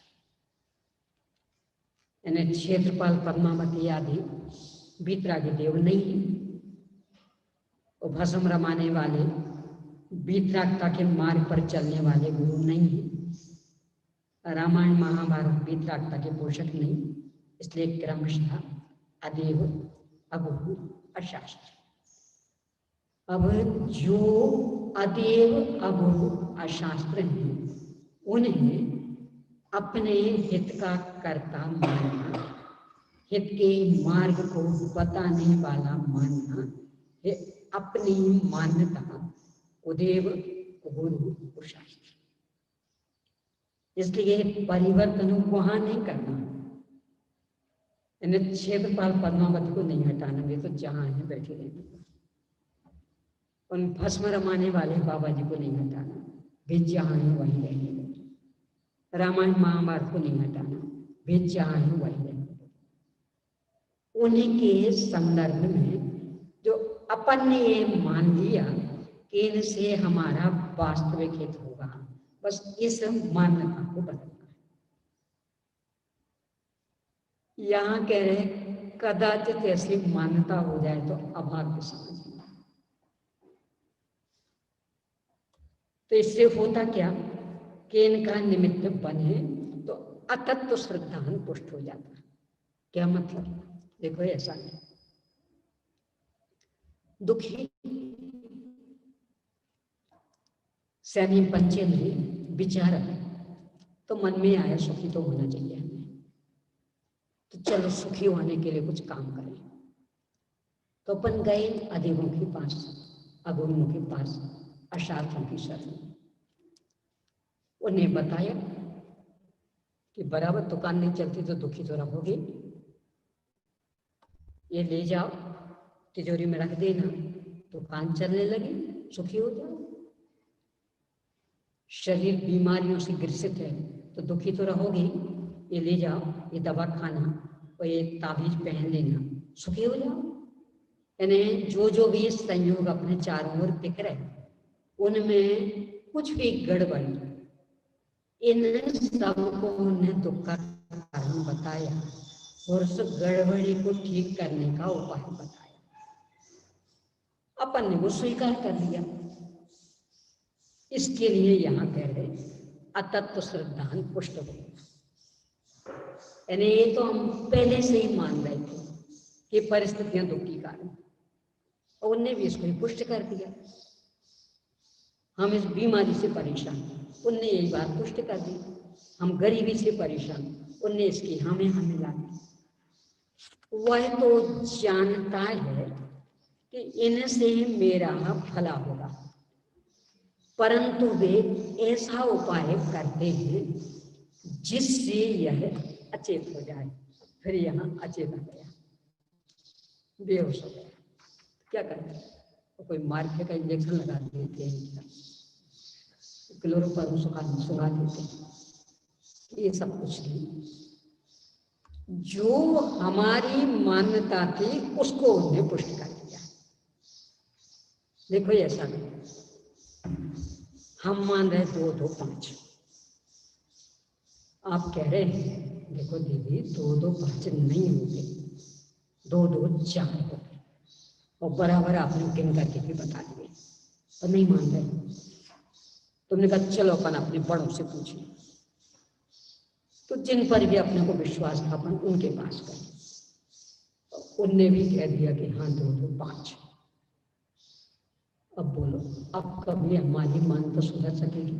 यानी क्षेत्रपाल पद्मावती आदि बीतरागी देव नहीं, वो भस्म रमाने वाले बीतरागता के मार्ग पर चलने वाले गुरु नहीं है। रामायण महाभारत बीतरागता के पोषक नहीं, इसलिए क्रमशः अदेव, अगुरु, अशास्त्र। अब जो अदेव, अगुरु, अशास्त्र हैं, उन्हें अपने हित का कर्ता मानना, हित के मार्ग को बताने वाला मानना, अपनी मान्यता कुदेव गुरु कुशास्त्र। इसलिए परिवर्तन वहां नहीं करना, इन्हें क्षेत्रपाल पद्मावती को नहीं हटाना, वे तो जहां है बैठे रहेंगे। उन भस्म रमाने वाले बाबा जी को नहीं हटाना, वे जहाँ है वहीं रहेंगे। रामायण महाभारत को नहीं हटाना, वे जहाँ है वहीं रहेंगे। उन्हीं के संदर्भ में जो अपन ने ये मान लिया कि इनसे हमारा वास्तविक हित होगा, बस इस मान्यता को बदलना है। यहाँ कह रहे कदाचित ऐसी मान्यता हो जाए तो अभाग्य समझना। तो इससे होता क्या कि इनका निमित्त बने तो अतत्व श्रद्धान पुष्ट हो जाता है। क्या मतलब? देखो ऐसा नहीं, दुखी सैनी पंचे नहीं विचार तो मन में आया सुखी तो होना चाहिए हमें, तो चलो सुखी होने के लिए कुछ काम करें। तो अपन गए अधिकों के पास, अगुणों के पास, अशार्थों की शरण। उन्हें बताया कि बराबर दुकान नहीं चलती तो दुखी तो रहोगे, ये ले जाओ तिजोरी में रख देना, दुकान चलने लगी, सुखी हो जाओ। शरीर बीमारियों से ग्रसित है तो दुखी तो रहोगे, ये ले जाओ, ये दवा खाना और ये ताबीज पहन लेना, सुखी हो जाओ। यानी जो जो भी संयोग अपने चारों ओर दिख रहे उनमें कुछ भी गड़बड़ी, इन सबको उन्हें दुख का कारण बताया और उस गड़बड़ी को ठीक करने का उपाय बताया। अपन ने वो स्वीकार कर लिया। इसके लिए यहाँ कह रहे अतत्व श्रद्धान पुष्ट हो, यानी ये तो हम पहले से ही मान रहे थे कि परिस्थितियां दुख की कारण, और उनने भी इसको ही पुष्ट कर दिया। हम इस बीमारी से परेशान, उनने यही बात पुष्ट कर दी। हम गरीबी से परेशान, उनने इसकी हमें ला दी। वह तो जानता है कि इनसे मेरा भला होगा, परंतु वे ऐसा उपाय करते हैं जिससे यह अचेत हो जाए। फिर यहाँ अचेत हो गया, बेहोश हो गया, क्या करते? तो कोई मार के का इंजेक्शन लगा देते हैं, क्लोरोफॉर्म सुखा देते हैं, ये सब कुछ नहीं। जो हमारी मान्यता थी उसको उन्हें पुष्ट कर दिया। देखो ऐसा नहीं, हम मान रहे 2 2 5, आप कह रहे हैं देखो दीदी 2 2 5 नहीं होंगे, 2 2 4 हो गए, और बराबर आपने गिन करके भी बता दिए, तो नहीं मान रहे। तुमने कहा चलो अपन अपने बड़ों से पूछें, तो जिन पर भी अपने को विश्वास था अपन उनके पास गए, उनने भी कह दिया कि हाँ 2 2 5। अब बोलो, अब कभी हमारी मान्यता सुधर सकेगी?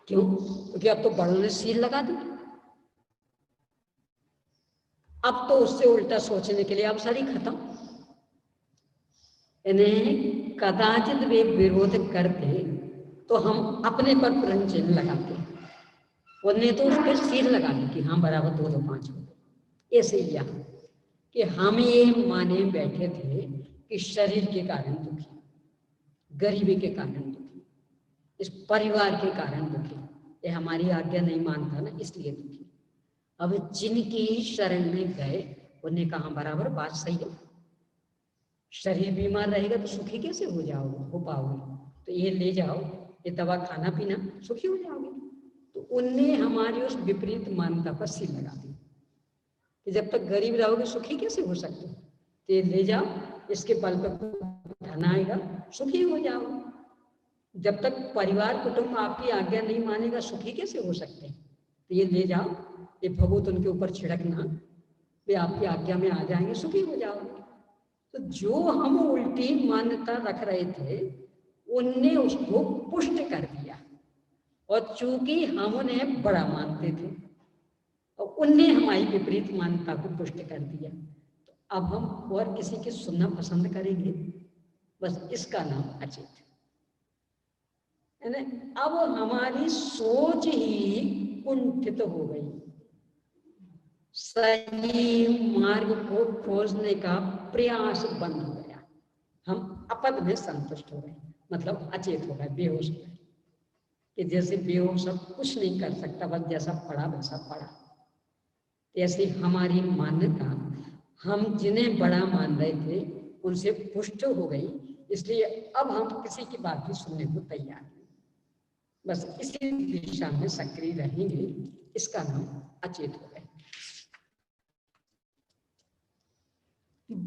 क्यों? क्योंकि अब तो बड़ों ने सील लगा दी। अब तो उससे उल्टा सोचने के लिए अवसर ही खत्म। इन्हें कदाचित वे विरोध करते तो हम अपने पर प्रश्न चिन्ह लगाते, उन्हें तो उस पर सील लगा दी कि हाँ बराबर 2 2 5 हो। ऐसे ही यहाँ कि हम ये माने बैठे थे कि शरीर के कारण दुखी, गरीबी के कारण दुखी, इस परिवार के कारण दुखी, ये हमारी आज्ञा नहीं मानता ना, इसलिए दुखी। अब जिनकी शरण में गए उन्हें कहा बराबर बात सही है, शरीर बीमार रहेगा तो सुखी कैसे हो जाओगे, हो पाओगे? तो ये ले जाओ, ये दवा खाना पीना, सुखी हो जाओगे। तो उनने हमारी उस विपरीत मान्यता पर सील लगा दी कि जब तक गरीब रहोगे सुखी कैसे हो सकते? तो ये ले जाओ, इसके बल पर धन आएगा, सुखी हो जाओगे। जब तक परिवार कुटुंब आपकी आज्ञा नहीं मानेगा सुखी कैसे हो सकते? तो ये ले जाओ, ये भभूत उनके ऊपर छिड़कना, वे आपकी आज्ञा में आ जाएंगे, सुखी हो जाओगे। तो जो हम उल्टी मान्यता रख रहे थे उनने उसको पुष्ट कर दिया, और चूंकि हम उन्हें बड़ा मानते थे और उनने हमारी विपरीत मान्यता को पुष्ट कर दिया, तो अब हम और किसी की सुनना पसंद करेंगे? बस इसका नाम अचेत है। अब हमारी सोच ही कुंठित हो गई, सही मार्ग को खोजने का प्रयास बंद हो गया। हम अपद में संतुष्ट हो गए, मतलब अचेत हो गए, बेहोश हो गए, कि जैसे बेहोश अब कुछ नहीं कर सकता, बस जैसा पड़ा वैसा पड़ा। ऐसी हमारी मान्यता हम जिन्हें बड़ा मान रहे थे उनसे पुष्ट हो गई, इसलिए अब हम किसी की बात भी सुनने को तैयार नहीं, बस इसी दिशा में सक्रिय रहेंगे, इसका नाम अचेत हो गए।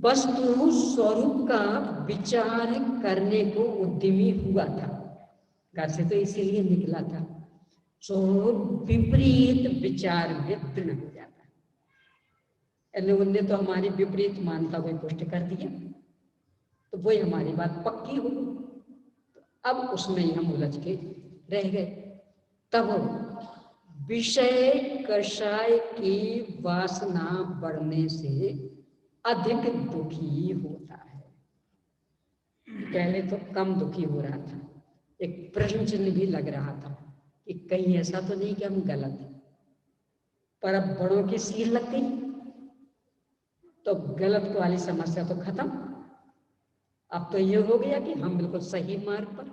वस्तु स्वरूप का विचार करने को उद्यमी हुआ था, घर से तो इसीलिए निकला था, सो विपरीत विचार में दृढ़ हो जाता है। उनने तो हमारी विपरीत मानता हुए पुष्ट कर दिया, तो वही हमारी बात पक्की हो, तो अब उसमें ही हम उलझ के रह गए। तब विषय कषाय की वासना बढ़ने से अधिक दुखी होता है। पहले तो कम दुखी हो रहा था, एक प्रश्न चिन्ह भी लग रहा था कि कहीं ऐसा तो नहीं कि हम गलत हैं, पर अब बड़ों की सील लग गई तो गलत वाली समस्या तो खत्म। अब तो ये हो गया कि हम बिल्कुल सही मार्ग पर,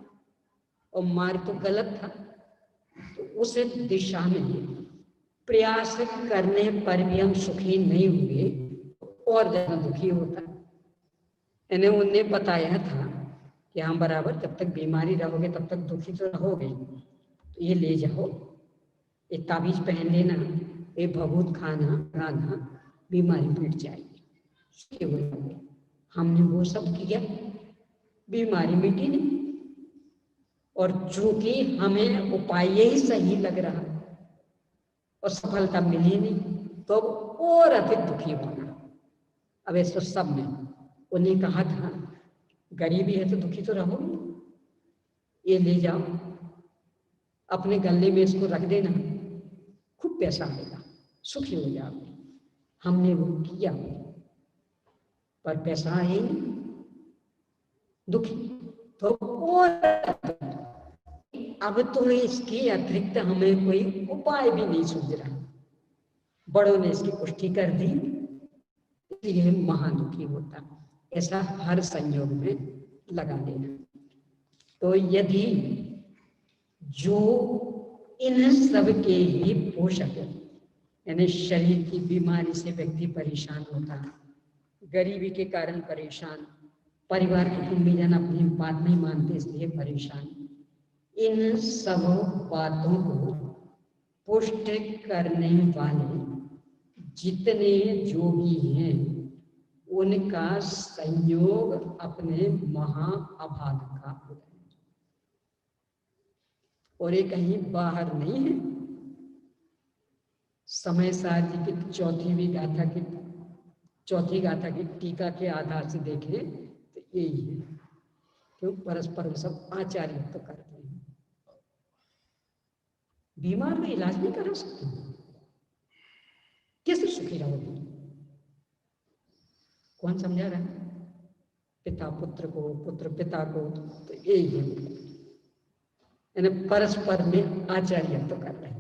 और मार्ग तो गलत था, तो उस दिशा में प्रयास करने पर भी हम सुखी नहीं हुए, और ज्यादा दुखी होता। इन्हें उनने बताया था कि हम बराबर जब तक बीमारी रहोगे तब तक दुखी तो रहोगे, तो ये ले जाओ, ये ताबीज पहन लेना, ये भभूत खाना खाना, बीमारी मिट जाएगी। हमने वो सब किया, बीमारी मिटी नहीं, और चूंकि हमें उपाय यही सही लग रहा और सफलता मिली नहीं, तो और अधिक दुखी होना। अब ऐसा सब में उन्हें कहा था गरीबी है तो दुखी तो रहोगे, ये ले जाओ अपने गले में, इसको रख देना, खूब पैसा आएगा, सुखी हो जाओगे। हमने वो किया, पर पैसा आए नहीं, दुखी तो। और अब तो इसके अतिरिक्त हमें कोई उपाय भी नहीं सूझ रहा। बड़ों ने इसकी पुष्टि कर दी, इसलिए महादुखी होता। ऐसा हर संयोग में लगा लेना। तो यदि जो इन सब के ही पोषक, यानी शरीर की बीमारी से व्यक्ति परेशान होता, गरीबी के कारण परेशान, परिवार के कुटुंबीजन अपनी बात नहीं मानते इसलिए परेशान, इन सब बातों को पुष्ट करने वाले जितने जो भी हैं उनका संयोग अपने महाअभाग का होता है, और ये कहीं बाहर नहीं है। समय सार जी की चौथी गाथा की टीका के आधार से देखें तो यही है, क्यों परस्पर सब आचार्य तो करते हैं। बीमार में इलाज नहीं करा सकते, कैसे सुखी रहोगे? कौन समझा रहा है? पिता पुत्र को, पुत्र पिता को, तो यही है, यानी परस्पर में आचार्य तो कर रहे हैं।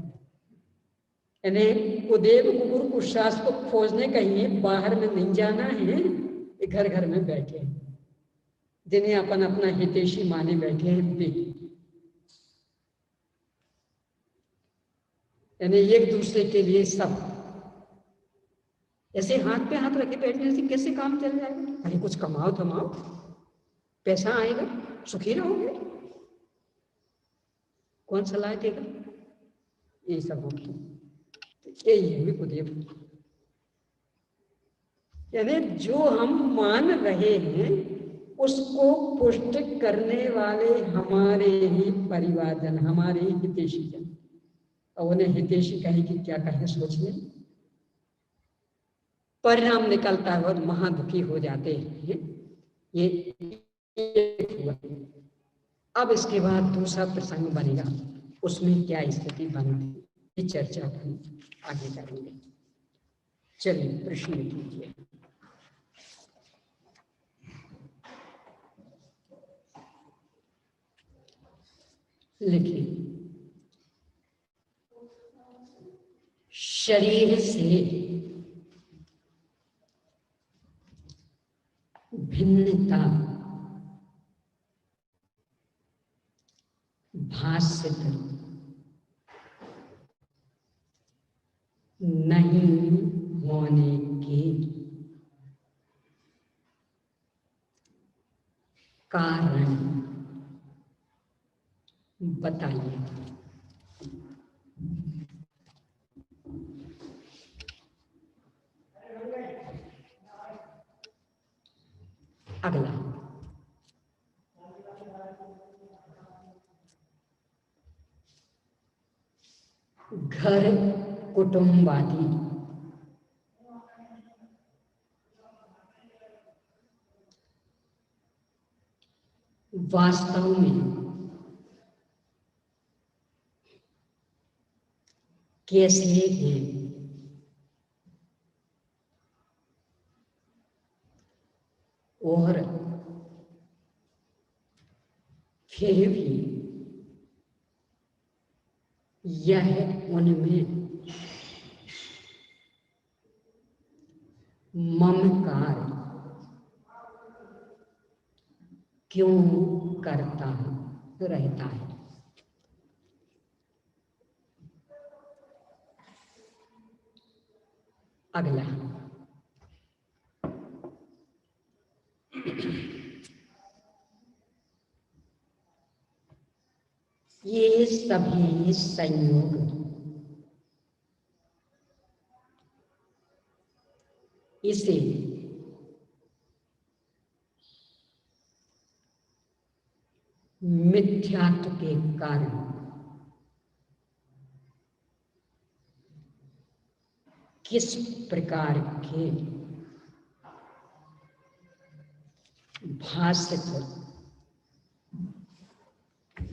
यानी कुदेव कुकुर कुशास को खोजने कहीं बाहर में नहीं जाना है, ये घर घर में बैठे हैं, जिन्हें अपन अपना हितैषी माने बैठे हैं वे, यानी एक दूसरे के लिए सब। ऐसे हाथ पे हाथ रखे बैठने से कैसे काम चल जाएगा? अरे कुछ कमाओ धमाओ, पैसा आएगा, सुखी रहोगे, कौन सलाह देगा? ये सब होता है, यही है कुदेव। यानी जो हम मान रहे हैं उसको पुष्ट करने वाले हमारे ही परिवारजन, हमारे ही हितैषी जन, और उन्हें हितैषी कहें कि क्या कहें सोच लें, परिणाम निकलता है और महादुखी हो जाते हैं। ये हुआ। अब इसके बाद दूसरा प्रसंग बनेगा, उसमें क्या स्थिति बनती, ये चर्चा हम आगे करेंगे। चलिए प्रश्न कीजिए। लिखिए। शरीर से भिन्नता भाषित नहीं होने के कारण बताइए। अगला, घर कुटुंबादि वास्तव में कैसे हैं और फिर भी यह उनमें ममकार क्यों करता रहता है। अगला, ये सभी संयोग इसे मिथ्यात्व के कारण किस प्रकार के भाषित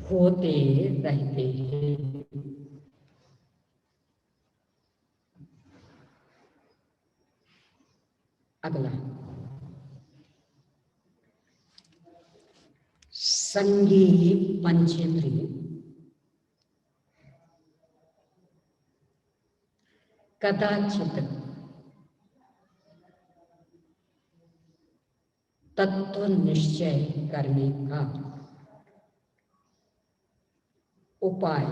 होते रहते हैं। अगला, संगी पंचेंद्रिय कदाचित तत्व निश्चय करने का उपाय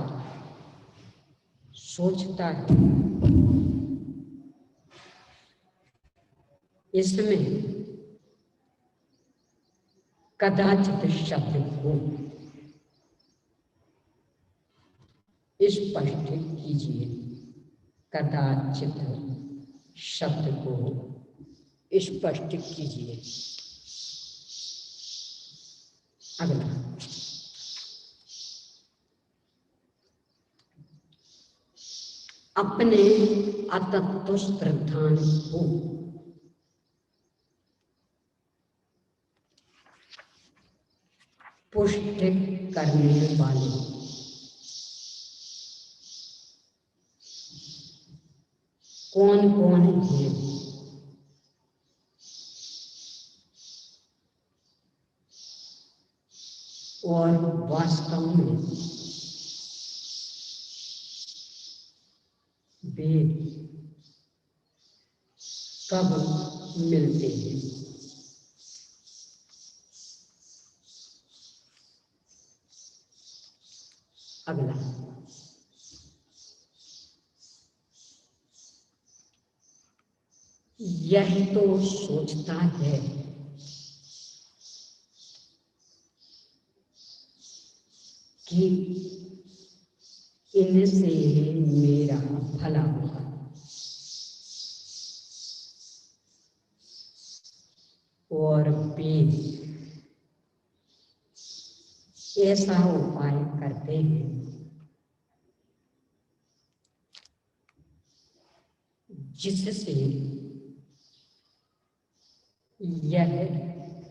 सोचता है। इसमें कदाचित शब्द को स्पष्ट कीजिए। कदाचित शब्द को स्पष्ट कीजिए। अगला, अपने अतत्व श्रद्धान को पुष्ट करने वाले कौन कौन है और वास्तव में वे कब मिलते हैं। अगला, यह तो सोचता है कि इनसे मेरा भला होगा, और वे ऐसा उपाय करते हैं जिससे यह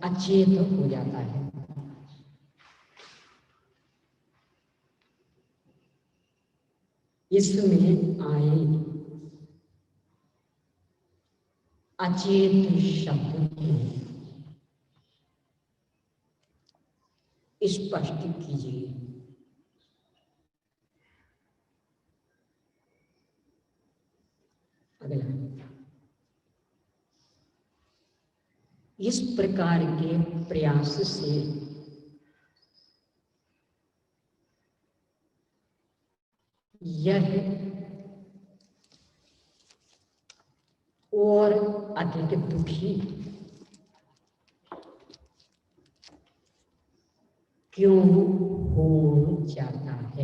अचेत हो जाता है। इसमें आए अचेत शब्द को स्पष्ट कीजिए। अगला, इस प्रकार के प्रयास से यह और अधिक दुखी क्यों हो जाता है?